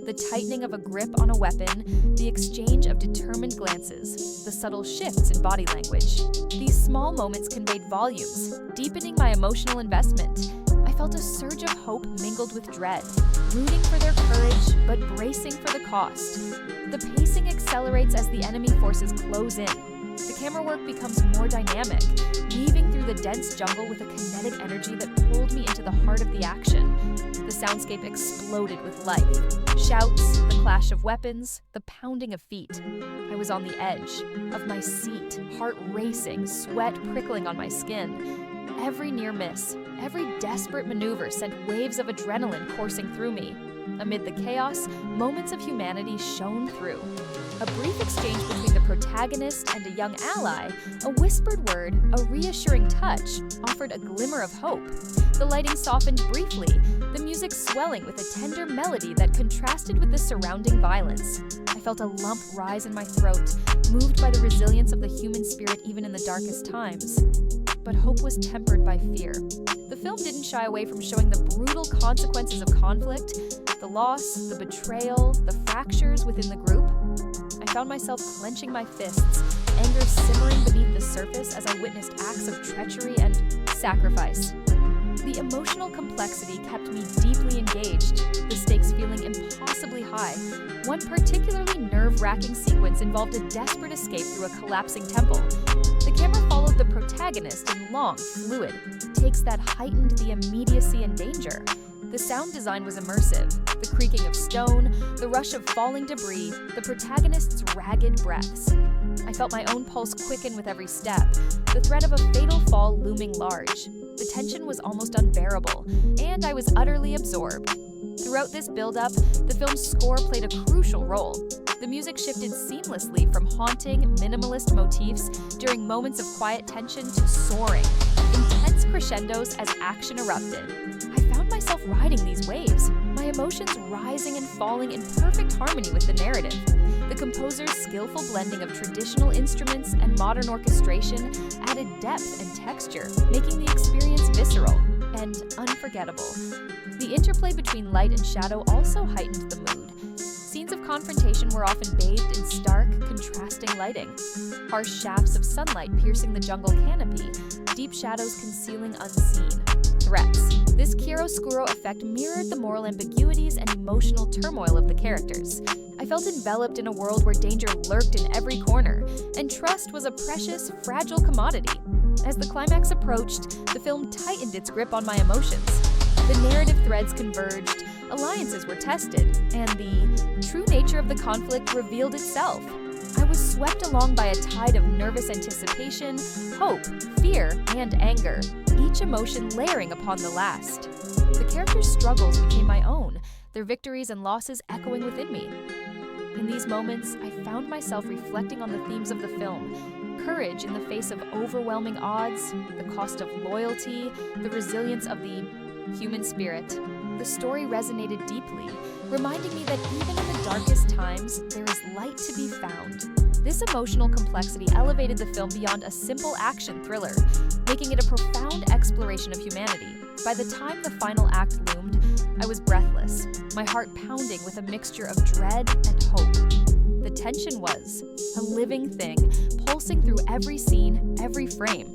The tightening of a grip on a weapon, the exchange of determined glances, the subtle shifts in body language. These small moments conveyed volumes, deepening my emotional investment. I felt a surge of hope mingled with dread, rooting for their courage, but bracing for the cost. The pacing accelerates as the enemy forces close in. The camera work becomes more dynamic, weaving through the dense jungle with a kinetic energy that pulled me into the heart of the action. The soundscape exploded with life. Shouts, the clash of weapons, the pounding of feet. I was on the edge of my seat, heart racing, sweat prickling on my skin. Every near miss, every desperate maneuver sent waves of adrenaline coursing through me. Amid the chaos, moments of humanity shone through. A brief exchange between the protagonist and a young ally, a whispered word, a reassuring touch, offered a glimmer of hope. The lighting softened briefly, the music swelling with a tender melody that contrasted with the surrounding violence. I felt a lump rise in my throat, moved by the resilience of the human spirit even in the darkest times. But hope was tempered by fear. The film didn't shy away from showing the brutal consequences of conflict, the loss, the betrayal, the fractures within the group. I found myself clenching my fists, anger simmering beneath the surface as I witnessed acts of treachery and sacrifice. The emotional complexity kept me deeply engaged, the stakes feeling impossibly high. One particularly nerve-wracking sequence involved a desperate escape through a collapsing temple. The camera followed the protagonist in long, fluid takes that heightened the immediacy and danger. The sound design was immersive, the creaking of stone, the rush of falling debris, the protagonist's ragged breaths. I felt my own pulse quicken with every step, the threat of a fatal fall looming large. The tension was almost unbearable, and I was utterly absorbed. Throughout this build-up, the film's score played a crucial role. The music shifted seamlessly from haunting, minimalist motifs during moments of quiet tension to soaring, intense crescendos as action erupted. I found myself riding these waves, my emotions rising and falling in perfect harmony with the narrative. The composer's skillful blending of traditional instruments and modern orchestration added depth and texture, making the experience visceral and unforgettable. The interplay between light and shadow also heightened the mood. Scenes of confrontation were often bathed in stark, contrasting lighting. Harsh shafts of sunlight piercing the jungle canopy, deep shadows concealing unseen threats. This chiaroscuro effect mirrored the moral ambiguities and emotional turmoil of the characters. I felt enveloped in a world where danger lurked in every corner, and trust was a precious, fragile commodity. As the climax approached, the film tightened its grip on my emotions. The narrative threads converged, alliances were tested, and the true nature of the conflict revealed itself. I was swept along by a tide of nervous anticipation, hope, fear, and anger, each emotion layering upon the last. The characters' struggles became my own, their victories and losses echoing within me. In these moments, I found myself reflecting on the themes of the film: courage in the face of overwhelming odds, the cost of loyalty, the resilience of the human spirit. The story resonated deeply, reminding me that even in the darkest times, there is light to be found. This emotional complexity elevated the film beyond a simple action thriller, making it a profound exploration of humanity. By the time the final act loomed, I was breathless, my heart pounding with a mixture of dread and hope. The tension was a living thing, pulsing through every scene, every frame.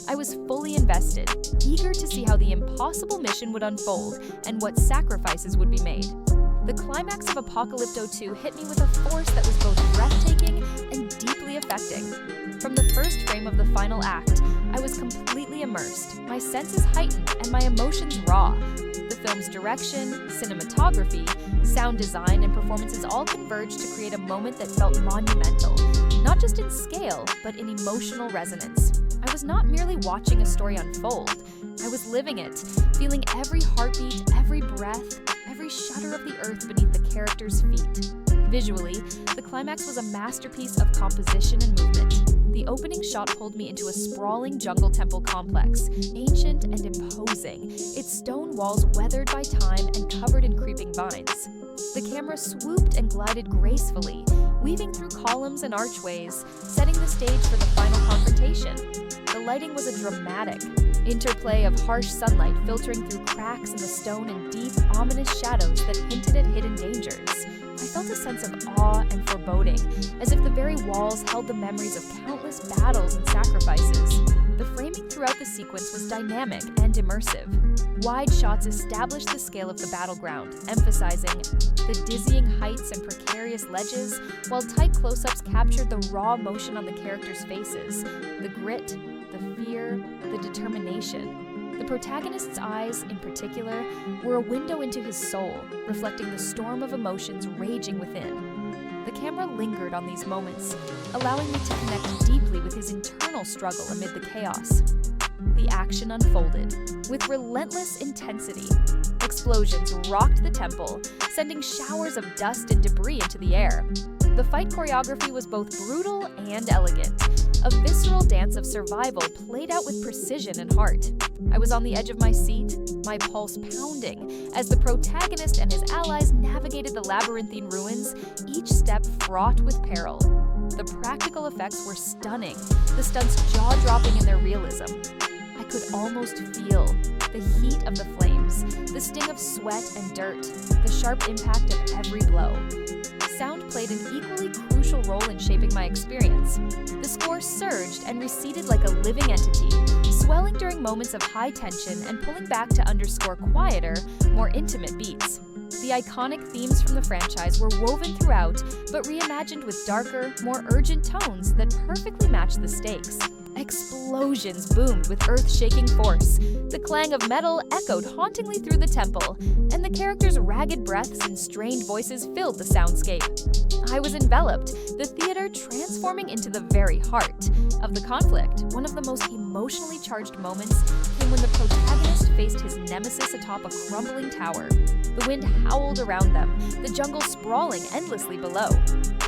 I was fully invested, eager to see how the impossible mission would unfold and what sacrifices would be made. The climax of Apocalypto 2 hit me with a force that was both breathtaking and deeply affecting. From the first frame of the final act, I was completely immersed, my senses heightened and my emotions raw. The film's direction, cinematography, sound design, and performances all converged to create a moment that felt monumental, not just in scale, but in emotional resonance. I was not merely watching a story unfold. I was living it, feeling every heartbeat, every breath, every shudder of the earth beneath the characters' feet. Visually, the climax was a masterpiece of composition and movement. The opening shot pulled me into a sprawling jungle temple complex, ancient and imposing, its stone walls weathered by time and covered in creeping vines. The camera swooped and glided gracefully, weaving through columns and archways, setting the stage for the final confrontation. The lighting was a dramatic interplay of harsh sunlight filtering through cracks in the stone and deep, ominous shadows that hinted at hidden dangers. I felt a sense of awe and foreboding, as if the very walls held the memories of countless battles and sacrifices. The framing throughout the sequence was dynamic and immersive. Wide shots established the scale of the battleground, emphasizing the dizzying heights and precarious ledges, while tight close-ups captured the raw emotion on the characters' faces, the grit, the fear, the determination. The protagonist's eyes, in particular, were a window into his soul, reflecting the storm of emotions raging within. The camera lingered on these moments, allowing me to connect deeply with his internal struggle amid the chaos. The action unfolded with relentless intensity. Explosions rocked the temple, sending showers of dust and debris into the air. The fight choreography was both brutal and elegant, a visceral dance of survival played out with precision and heart. I was on the edge of my seat, my pulse pounding, as the protagonist and his allies navigated the labyrinthine ruins, each step fraught with peril. The practical effects were stunning, the stunts jaw-dropping in their realism. I could almost feel the heat of the flames, the sting of sweat and dirt, the sharp impact of every blow. Sound played an equally crucial role in shaping my experience. The score surged and receded like a living entity, swelling during moments of high tension and pulling back to underscore quieter, more intimate beats. The iconic themes from the franchise were woven throughout, but reimagined with darker, more urgent tones that perfectly matched the stakes. Explosions boomed with earth-shaking force. The clang of metal echoed hauntingly through the temple, and the characters' ragged breaths and strained voices filled the soundscape. I was enveloped, the theater transforming into the very heart of the conflict. One of the most emotionally charged moments came when the protagonist faced his nemesis atop a crumbling tower. The wind howled around them, the jungle sprawling endlessly below.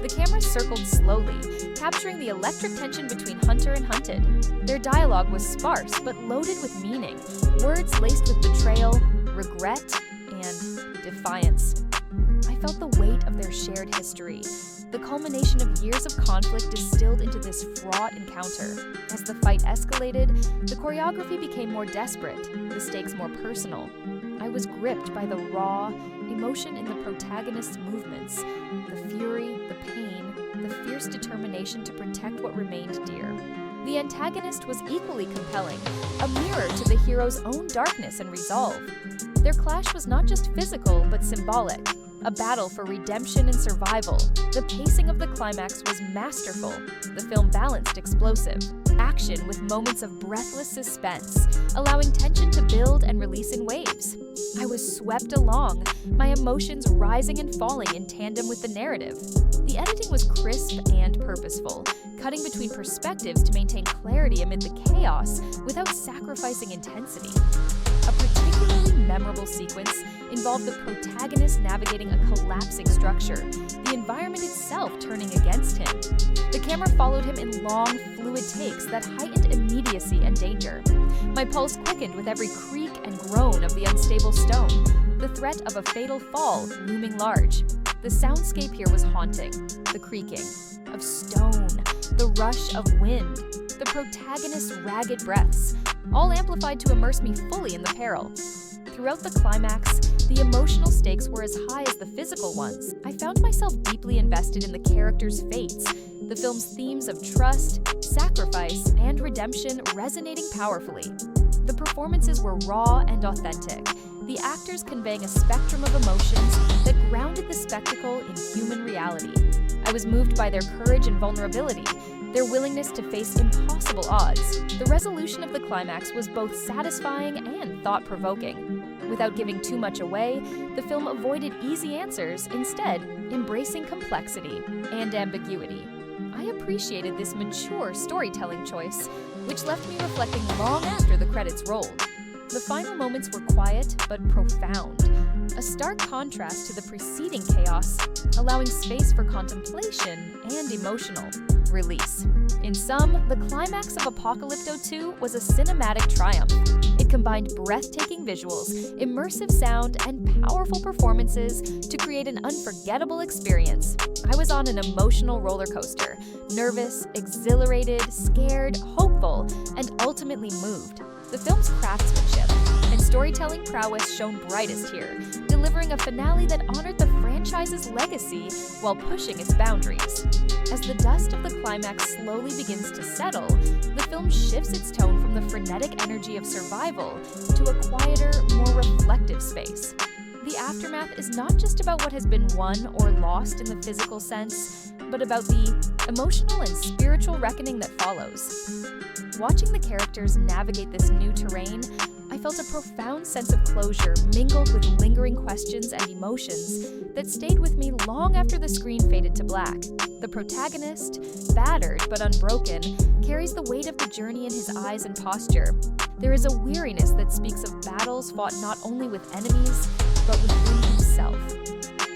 The camera circled slowly, capturing the electric tension between hunter and hunted. Their dialogue was sparse but loaded with meaning, words laced with betrayal, regret, and defiance. I felt the weight of their shared history, the culmination of years of conflict distilled into this fraught encounter. As the fight escalated, the choreography became more desperate, the stakes more personal. I was gripped by the raw emotion in the protagonist's movements, the fury, the pain, the fierce determination to protect what remained dear. The antagonist was equally compelling, a mirror to the hero's own darkness and resolve. Their clash was not just physical, but symbolic, a battle for redemption and survival. The pacing of the climax was masterful, the film balanced explosive action with moments of breathless suspense, allowing tension to build and release in waves. I was swept along, my emotions rising and falling in tandem with the narrative. The editing was crisp and purposeful, cutting between perspectives to maintain clarity amid the chaos without sacrificing intensity. A particularly memorable sequence involved the protagonist navigating a collapsing structure, the environment itself turning against him. The camera followed him in long, fluid takes that heightened immediacy and danger. My pulse quickened with every creak and groan of the unstable stone, the threat of a fatal fall looming large. The soundscape here was haunting, the creaking of stone, the rush of wind, the protagonist's ragged breaths, all amplified to immerse me fully in the peril. Throughout the climax, the emotional stakes were as high as the physical ones. I found myself deeply invested in the characters' fates, the film's themes of trust, sacrifice, and redemption resonating powerfully. The performances were raw and authentic, the actors conveying a spectrum of emotions that grounded the spectacle in human reality. I was moved by their courage and vulnerability, their willingness to face impossible odds. The resolution of the climax was both satisfying and thought-provoking. Without giving too much away, the film avoided easy answers, instead embracing complexity and ambiguity. I appreciated this mature storytelling choice, which left me reflecting long after the credits rolled. The final moments were quiet but profound, a stark contrast to the preceding chaos, allowing space for contemplation and emotional release. In sum, the climax of Apocalypto 2 was a cinematic triumph. It combined breathtaking visuals, immersive sound, and powerful performances to create an unforgettable experience. I was on an emotional roller coaster, nervous, exhilarated, scared, hopeful, and ultimately moved. The film's craftsmanship and storytelling prowess shone brightest here, delivering a finale that honored the franchise's legacy while pushing its boundaries. As the dust of the climax slowly begins to settle, the film shifts its tone from the frenetic energy of survival to a quieter, more reflective space. The aftermath is not just about what has been won or lost in the physical sense, but about the emotional and spiritual reckoning that follows. Watching the characters navigate this new terrain, I felt a profound sense of closure mingled with lingering questions and emotions that stayed with me long after the screen faded to black. The protagonist, battered but unbroken, carries the weight of the journey in his eyes and posture. There is a weariness that speaks of battles fought not only with enemies, but within himself.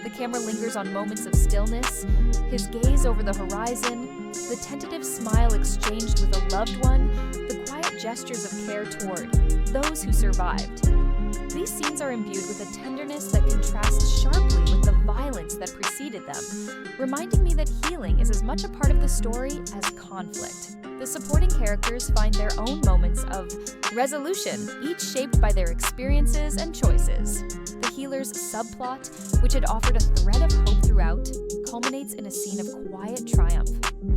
The camera lingers on moments of stillness, his gaze over the horizon, the tentative smile exchanged with a loved one, the quiet gestures of care toward those who survived. These scenes are imbued with a tenderness that contrasts sharply with the violence that preceded them, reminding me that healing is as much a part of the story as conflict. The supporting characters find their own moments of resolution, each shaped by their experiences and choices. The healer's subplot, which had offered a thread of hope throughout, culminates in a scene of quiet triumph,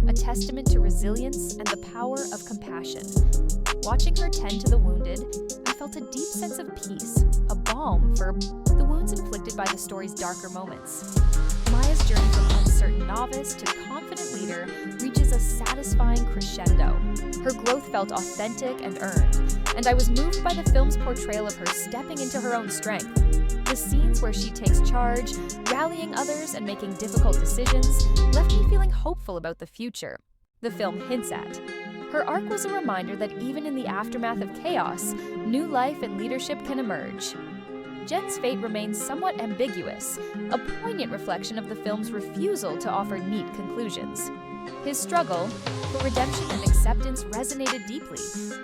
a testament to resilience and the power of compassion. Watching her tend to the wounded, I felt a deep sense of peace, a balm for the wounds inflicted by the story's darker moments. Maya's journey from uncertain novice to confident leader reaches a satisfying crescendo. Her growth felt authentic and earned, and I was moved by the film's portrayal of her stepping into her own strength. The scenes where she takes charge, rallying others and making difficult decisions, left me feeling hopeful about the future. The film hints at. Her arc was a reminder that even in the aftermath of chaos, new life and leadership can emerge. Jen's fate remains somewhat ambiguous, a poignant reflection of the film's refusal to offer neat conclusions. His struggle for redemption and acceptance resonated deeply,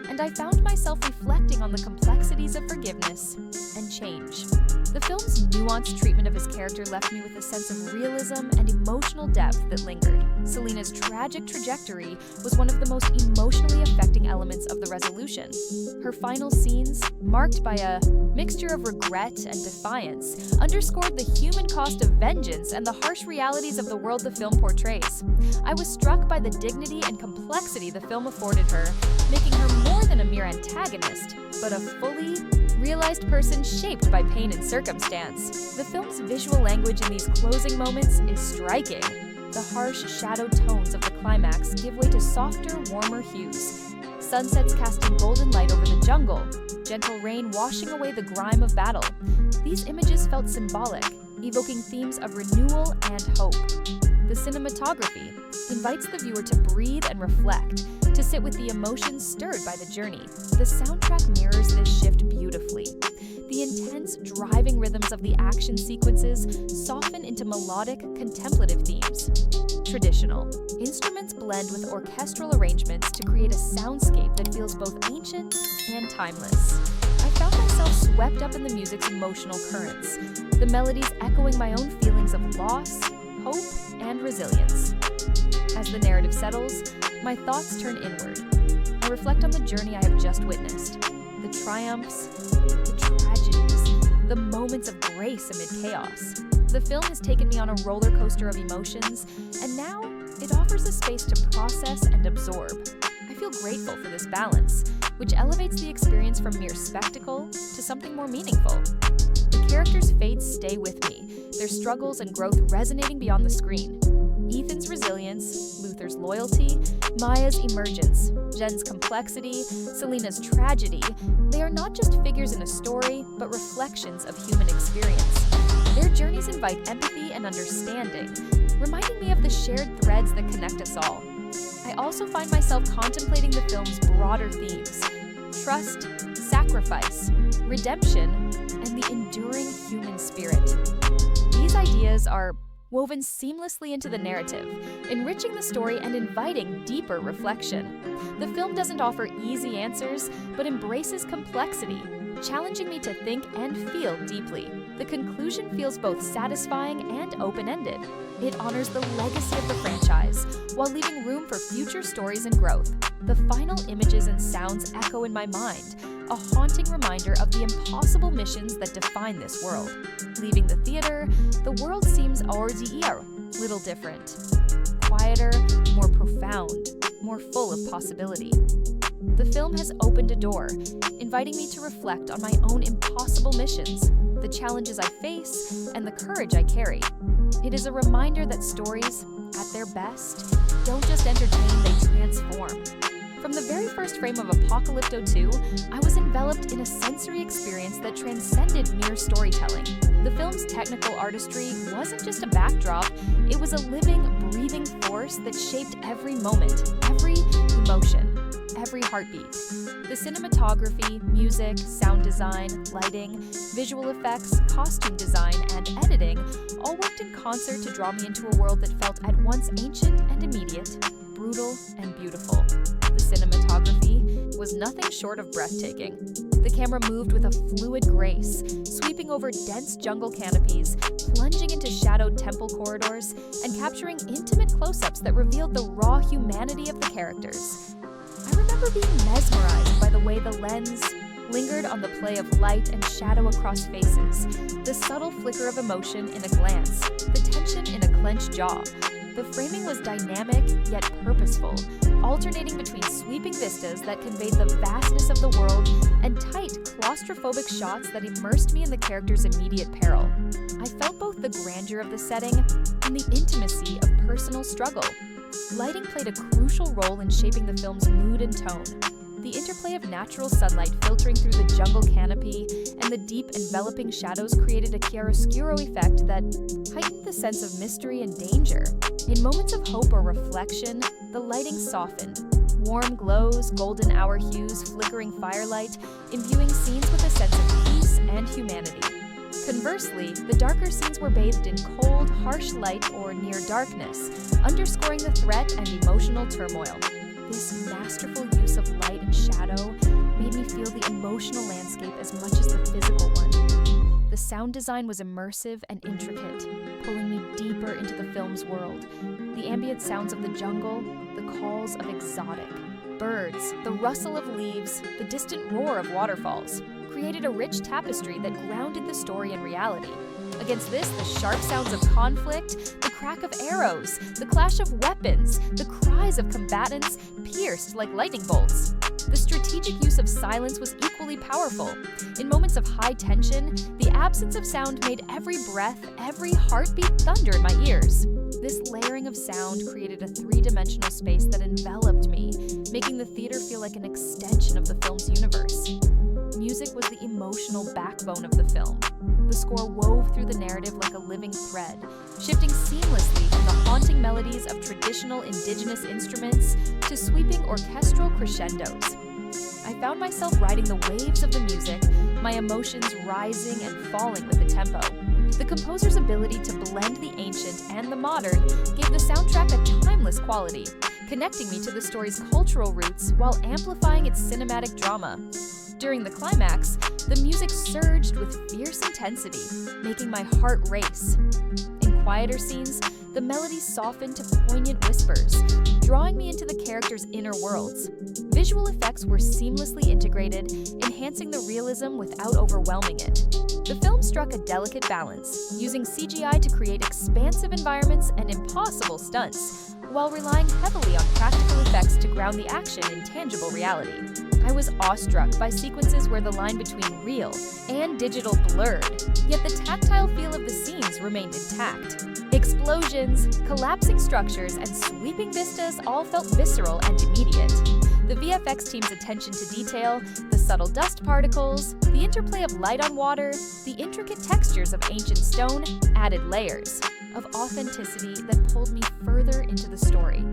and I found myself reflecting on the complexities of forgiveness and change. The film's nuanced treatment of his character left me with a sense of realism and emotional depth that lingered. Selina's tragic trajectory was one of the most emotionally affecting elements of the resolution. Her final scenes, marked by a mixture of regret and defiance, underscored the human cost of vengeance and the harsh realities of the world the film portrays. I was struck by the dignity and complexity the film afforded her, making her more than a mere antagonist, but a fully realized person shaped by pain and circumstance. The film's visual language in these closing moments is striking. The harsh, shadowed tones of the climax give way to softer, warmer hues. Sunsets casting golden light over the jungle, gentle rain washing away the grime of battle. These images felt symbolic, evoking themes of renewal and hope. The cinematography invites the viewer to breathe and reflect, to sit with the emotions stirred by the journey. The soundtrack mirrors this shift beautifully. The intense, driving rhythms of the action sequences soften into melodic, contemplative themes. Traditional. Instruments blend with orchestral arrangements to create a soundscape that feels both ancient and timeless. I found myself swept up in the music's emotional currents, the melodies echoing my own feelings of loss, hope, and resilience. As the narrative settles, my thoughts turn inward. I reflect on the journey I have just witnessed, the triumphs, the tragedies, the moments of grace amid chaos. The film has taken me on a roller coaster of emotions, and now it offers a space to process and absorb. I feel grateful for this balance, which elevates the experience from mere spectacle to something more meaningful. The characters' fates stay with me, their struggles and growth resonating beyond the screen. Ethan's resilience, Luther's loyalty, Maya's emergence, Jen's complexity, Selina's tragedy, they are not just figures in a story, but reflections of human experience. Their journeys invite empathy and understanding, reminding me of the shared threads that connect us all. I also find myself contemplating the film's broader themes: trust, sacrifice, redemption, and the enduring human spirit. These ideas are woven seamlessly into the narrative, enriching the story and inviting deeper reflection. The film doesn't offer easy answers, but embraces complexity, challenging me to think and feel deeply. The conclusion feels both satisfying and open-ended. It honors the legacy of the franchise, while leaving room for future stories and growth. The final images and sounds echo in my mind, a haunting reminder of the impossible missions that define this world. Leaving the theater, the world seems already a little different. Quieter, more profound, more full of possibility. The film has opened a door, inviting me to reflect on my own impossible missions, the challenges I face, and the courage I carry. It is a reminder that stories, at their best, don't just entertain, they transform. From the very first frame of Apocalypto 2, I was enveloped in a sensory experience that transcended mere storytelling. The film's technical artistry wasn't just a backdrop, it was a living, breathing force that shaped every moment, every emotion, every heartbeat. The cinematography, music, sound design, lighting, visual effects, costume design, and editing all worked in concert to draw me into a world that felt at once ancient and immediate, brutal and beautiful. The cinematography was nothing short of breathtaking. The camera moved with a fluid grace, sweeping over dense jungle canopies, plunging into shadowed temple corridors, and capturing intimate close-ups that revealed the raw humanity of the characters. I remember being mesmerized by the way the lens lingered on the play of light and shadow across faces, the subtle flicker of emotion in a glance, the tension in a clenched jaw. The framing was dynamic yet purposeful, alternating between sweeping vistas that conveyed the vastness of the world and tight, claustrophobic shots that immersed me in the character's immediate peril. I felt both the grandeur of the setting and the intimacy of personal struggle. Lighting played a crucial role in shaping the film's mood and tone. The interplay of natural sunlight filtering through the jungle canopy and the deep enveloping shadows created a chiaroscuro effect that heightened the sense of mystery and danger. In moments of hope or reflection, the lighting softened. Warm glows, golden hour hues, flickering firelight, imbuing scenes with a sense of peace and humanity. Conversely, the darker scenes were bathed in cold, harsh light or near darkness, underscoring the threat and emotional turmoil. This masterful use of light and shadow made me feel the emotional landscape as much as the physical one. The sound design was immersive and intricate, pulling me deeper into the film's world. The ambient sounds of the jungle, the calls of exotic birds, the rustle of leaves, the distant roar of waterfalls created a rich tapestry that grounded the story in reality. Against this, the sharp sounds of conflict, the crack of arrows, the clash of weapons, the cries of combatants pierced like lightning bolts. The strategic use of silence was equally powerful. In moments of high tension, the absence of sound made every breath, every heartbeat thunder in my ears. This layering of sound created a three-dimensional space that enveloped me, making the theater feel like an extension of the film's universe. Music was the emotional backbone of the film. The score wove through the narrative like a living thread, shifting seamlessly from the haunting melodies of traditional indigenous instruments to sweeping orchestral crescendos. I found myself riding the waves of the music, my emotions rising and falling with the tempo. The composer's ability to blend the ancient and the modern gave the soundtrack a timeless quality, connecting me to the story's cultural roots while amplifying its cinematic drama. During the climax, the music surged with fierce intensity, making my heart race. In quieter scenes, the melodies softened to poignant whispers, drawing me into the characters' inner worlds. Visual effects were seamlessly integrated, enhancing the realism without overwhelming it. The film struck a delicate balance, using CGI to create expansive environments and impossible stunts, while relying heavily on practical effects to ground the action in tangible reality. I was awestruck by sequences where the line between real and digital blurred, yet the tactile feel of the scenes remained intact. Explosions, collapsing structures, and sweeping vistas all felt visceral and immediate. The VFX team's attention to detail, the subtle dust particles, the interplay of light on water, the intricate textures of ancient stone added layers of authenticity that pulled me further into the story.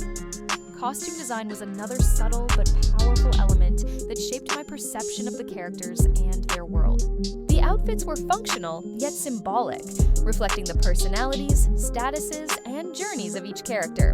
Costume design was another subtle but powerful element that shaped my perception of the characters and their world. The outfits were functional, yet symbolic, reflecting the personalities, statuses, and journeys of each character.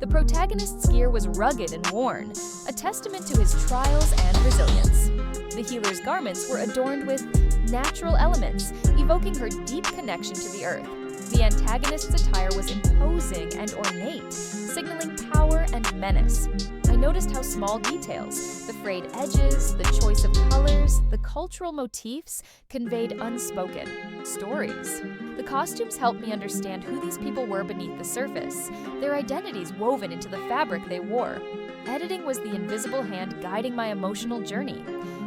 The protagonist's gear was rugged and worn, a testament to his trials and resilience. The healer's garments were adorned with natural elements, evoking her deep connection to the earth. The antagonist's attire was imposing and ornate, signaling power and menace. I noticed how small details, the frayed edges, the choice of colors, the cultural motifs conveyed unspoken stories. The costumes helped me understand who these people were beneath the surface, their identities woven into the fabric they wore. Editing was the invisible hand guiding my emotional journey.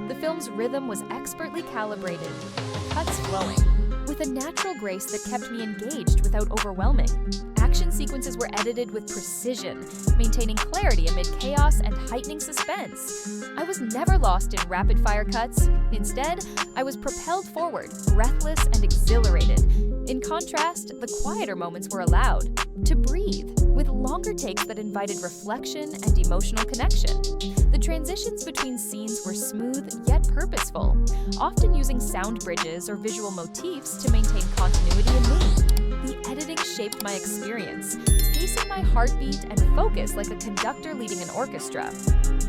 The film's rhythm was expertly calibrated, the cuts flowing, with a natural grace that kept me engaged without overwhelming. Action sequences were edited with precision, maintaining clarity amid chaos and heightening suspense. I was never lost in rapid-fire cuts. Instead, I was propelled forward, breathless and exhilarated. In contrast, the quieter moments were allowed to breathe, with longer takes that invited reflection and emotional connection. The transitions between scenes were smooth yet purposeful, often using sound bridges or visual motifs to maintain continuity and mood. The editing shaped my experience, pacing my heartbeat and focus like a conductor leading an orchestra.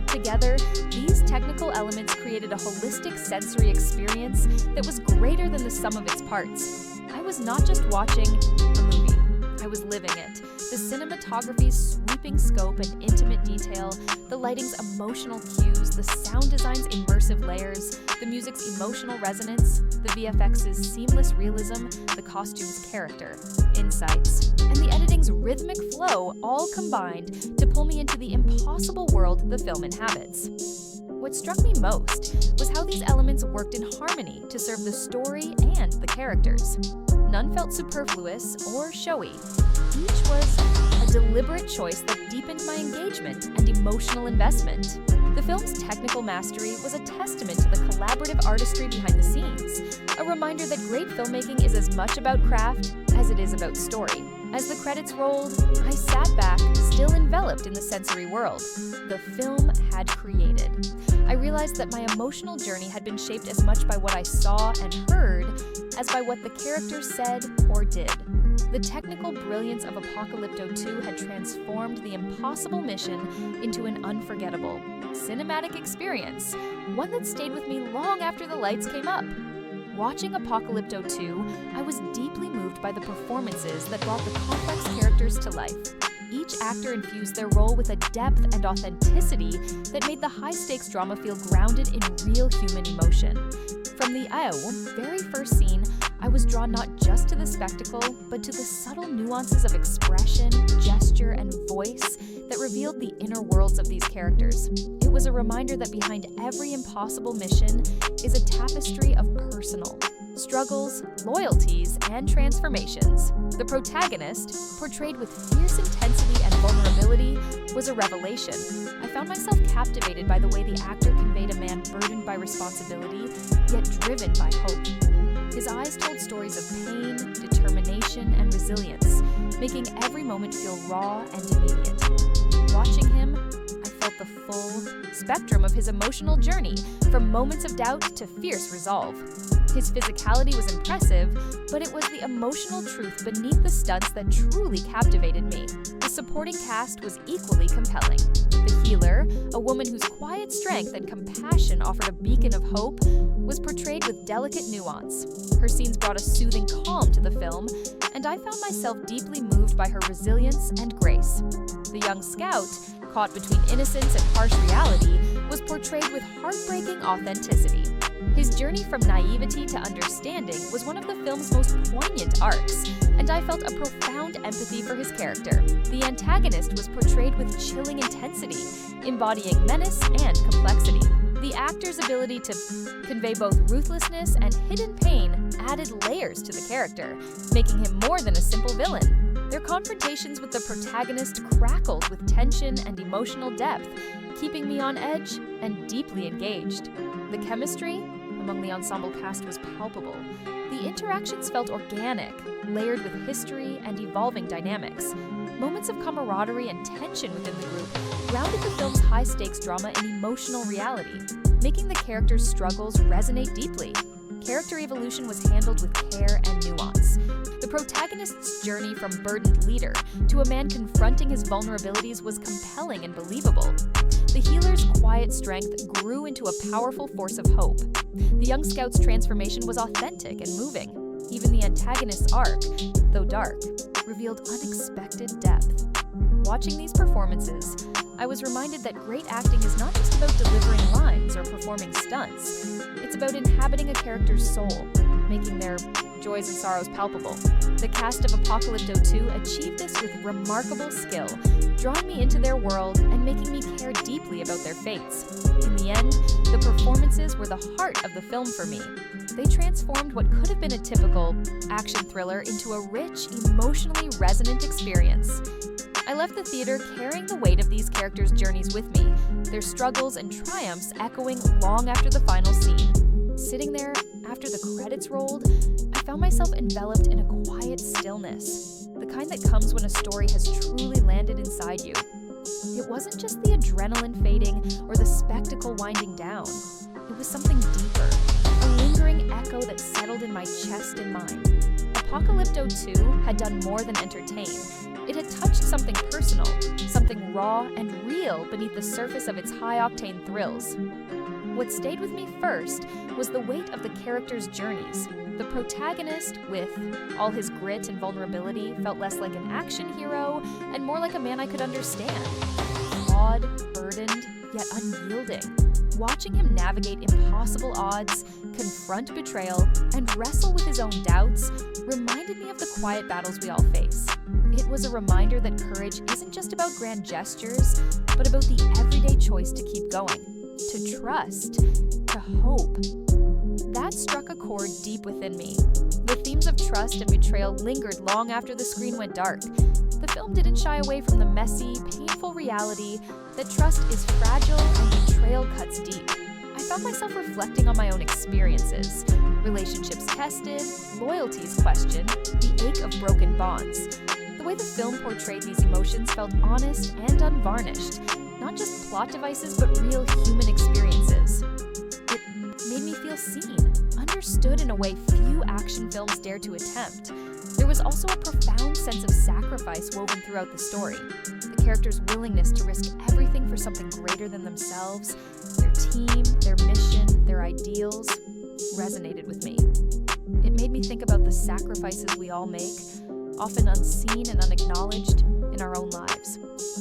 Together, these technical elements created a holistic sensory experience that was greater than the sum of its parts. I was not just watching a movie, I was living it. The cinematography's sweeping scope and intimate detail, the lighting's emotional cues, the sound design's immersive layers, the music's emotional resonance, the VFX's seamless realism, the costume's character, insights, and the editing's rhythmic flow all combined to pull me into the impossible world the film inhabits. What struck me most was how these elements worked in harmony to serve the story and the characters. None felt superfluous or showy. Each was a deliberate choice that deepened my engagement and emotional investment. The film's technical mastery was a testament to the collaborative artistry behind the scenes, a reminder that great filmmaking is as much about craft as it is about story. As the credits rolled, I sat back, still enveloped in the sensory world the film had created. I realized that my emotional journey had been shaped as much by what I saw and heard as by what the characters said or did. The technical brilliance of Apocalypto 2 had transformed the impossible mission into an unforgettable cinematic experience, one that stayed with me long after the lights came up. Watching Apocalypto 2, I was deeply moved by the performances that brought the complex characters to life. Each actor infused their role with a depth and authenticity that made the high-stakes drama feel grounded in real human emotion. From the very first scene, I was drawn not just to the spectacle, but to the subtle nuances of expression, gesture, and voice that revealed the inner worlds of these characters. It was a reminder that behind every impossible mission is a tapestry of personal struggles, loyalties, and transformations. The protagonist, portrayed with fierce intensity and vulnerability, was a revelation. I found myself captivated by the way the actor conveyed a man burdened by responsibility, yet driven by hope. His eyes told stories of pain, determination, and resilience, making every moment feel raw and immediate. Watching him, I felt the full spectrum of his emotional journey, from moments of doubt to fierce resolve. His physicality was impressive, but it was the emotional truth beneath the stunts that truly captivated me. The supporting cast was equally compelling. The healer, a woman whose quiet strength and compassion offered a beacon of hope, was portrayed with delicate nuance. Her scenes brought a soothing calm to the film, and I found myself deeply moved by her resilience and grace. The young scout, caught between innocence and harsh reality, was portrayed with heartbreaking authenticity. His journey from naivety to understanding was one of the film's most poignant arcs, and I felt a profound empathy for his character. The antagonist was portrayed with chilling intensity, embodying menace and complexity. The actor's ability to convey both ruthlessness and hidden pain added layers to the character, making him more than a simple villain. Their confrontations with the protagonist crackled with tension and emotional depth, keeping me on edge and deeply engaged. The chemistry among the ensemble cast was palpable. The interactions felt organic, layered with history and evolving dynamics. Moments of camaraderie and tension within the group grounded the film's high-stakes drama in emotional reality, making the characters' struggles resonate deeply. Character evolution was handled with care and nuance. The protagonist's journey from burdened leader to a man confronting his vulnerabilities was compelling and believable. The healer's quiet strength grew into a powerful force of hope. The young scout's transformation was authentic and moving. Even the antagonist's arc, though dark, revealed unexpected depth. Watching these performances, I was reminded that great acting is not just about delivering lines or performing stunts. It's about inhabiting a character's soul, making their joys and sorrows palpable. The cast of Apocalypto 2 achieved this with remarkable skill, drawing me into their world and making me care deeply about their fates. In the end, the performances were the heart of the film for me. They transformed what could have been a typical action thriller into a rich, emotionally resonant experience. I left the theater carrying the weight of these characters' journeys with me, their struggles and triumphs echoing long after the final scene. Sitting there after the credits rolled, I found myself enveloped in a quiet stillness, the kind that comes when a story has truly landed inside you. It wasn't just the adrenaline fading or the spectacle winding down. It was something deeper, a lingering echo that settled in my chest and mind. Apocalypto 2 had done more than entertain. It had touched something personal, something raw and real beneath the surface of its high-octane thrills. What stayed with me first was the weight of the characters' journeys. The protagonist, with all his grit and vulnerability, felt less like an action hero and more like a man I could understand. Flawed, burdened, yet unyielding. Watching him navigate impossible odds, confront betrayal, and wrestle with his own doubts reminded me of the quiet battles we all face. It was a reminder that courage isn't just about grand gestures, but about the everyday choice to keep going, to trust, to hope. That struck a chord deep within me. The themes of trust and betrayal lingered long after the screen went dark. The film didn't shy away from the messy, painful reality that trust is fragile and betrayal cuts deep. I found myself reflecting on my own experiences. Relationships tested, loyalties questioned, the ache of broken bonds. The way the film portrayed these emotions felt honest and unvarnished, not just plot devices but real human experiences. It made me feel seen, understood in a way few action films dare to attempt. There was also a profound sense of sacrifice woven throughout the story. The characters' willingness to risk everything for something greater than themselves, their team, their mission, their ideals, resonated with me. It made me think about the sacrifices we all make, often unseen and unacknowledged, in our own lives.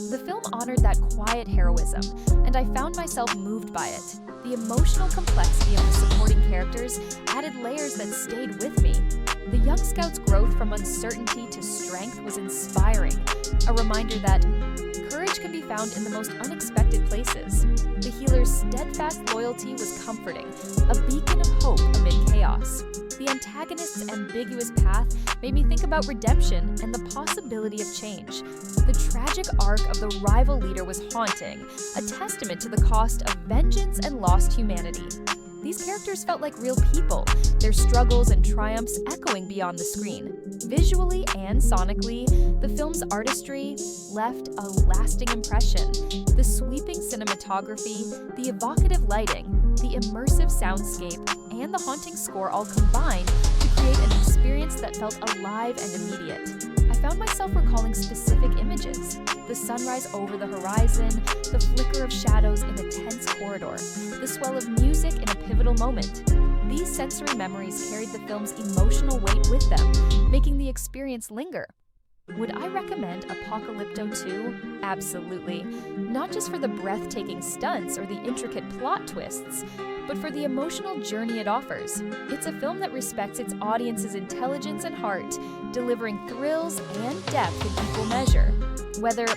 The film honored that quiet heroism, and I found myself moved by it. The emotional complexity of the supporting characters added layers that stayed with me. The young scout's growth from uncertainty to strength was inspiring, a reminder that courage can be found in the most unexpected places. The healer's steadfast loyalty was comforting, a beacon of hope amid chaos. The antagonist's ambiguous path made me think about redemption and the possibility of change. The tragic arc of the rival leader was haunting, a testament to the cost of vengeance and lost humanity. These characters felt like real people, their struggles and triumphs echoing beyond the screen. Visually and sonically, the film's artistry left a lasting impression. The sweeping cinematography, the evocative lighting, the immersive soundscape, and the haunting score all combined to create an experience that felt alive and immediate. I found myself recalling specific images: the sunrise over the horizon, the flicker of shadows in a tense corridor, the swell of music in a pivotal moment. These sensory memories carried the film's emotional weight with them, making the experience linger. Would I recommend Apocalypto 2? Absolutely. Not just for the breathtaking stunts or the intricate plot twists, but for the emotional journey it offers. It's a film that respects its audience's intelligence and heart, delivering thrills and depth in equal measure. Whether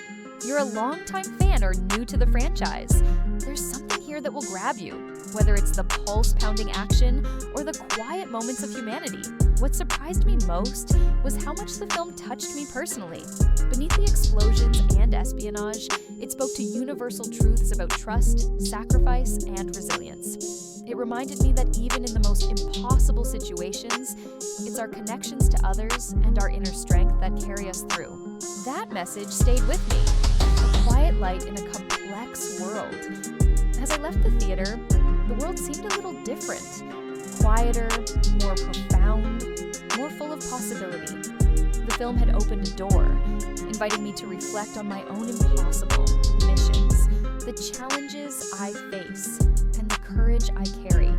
you're a longtime fan or new to the franchise, there's something here that will grab you, whether it's the pulse-pounding action or the quiet moments of humanity. What surprised me most was how much the film touched me personally. Beneath the explosions and espionage, it spoke to universal truths about trust, sacrifice, and resilience. It reminded me that even in the most impossible situations, it's our connections to others and our inner strength that carry us through. That message stayed with me, a quiet light in a complex world. As I left the theater, the world seemed a little different. Quieter, more profound, more full of possibility. The film had opened a door, inviting me to reflect on my own impossible missions, the challenges I face, and the courage I carry.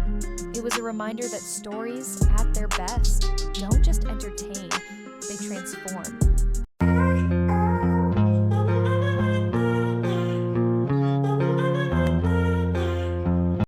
It was a reminder that stories, at their best, don't just entertain, they transform.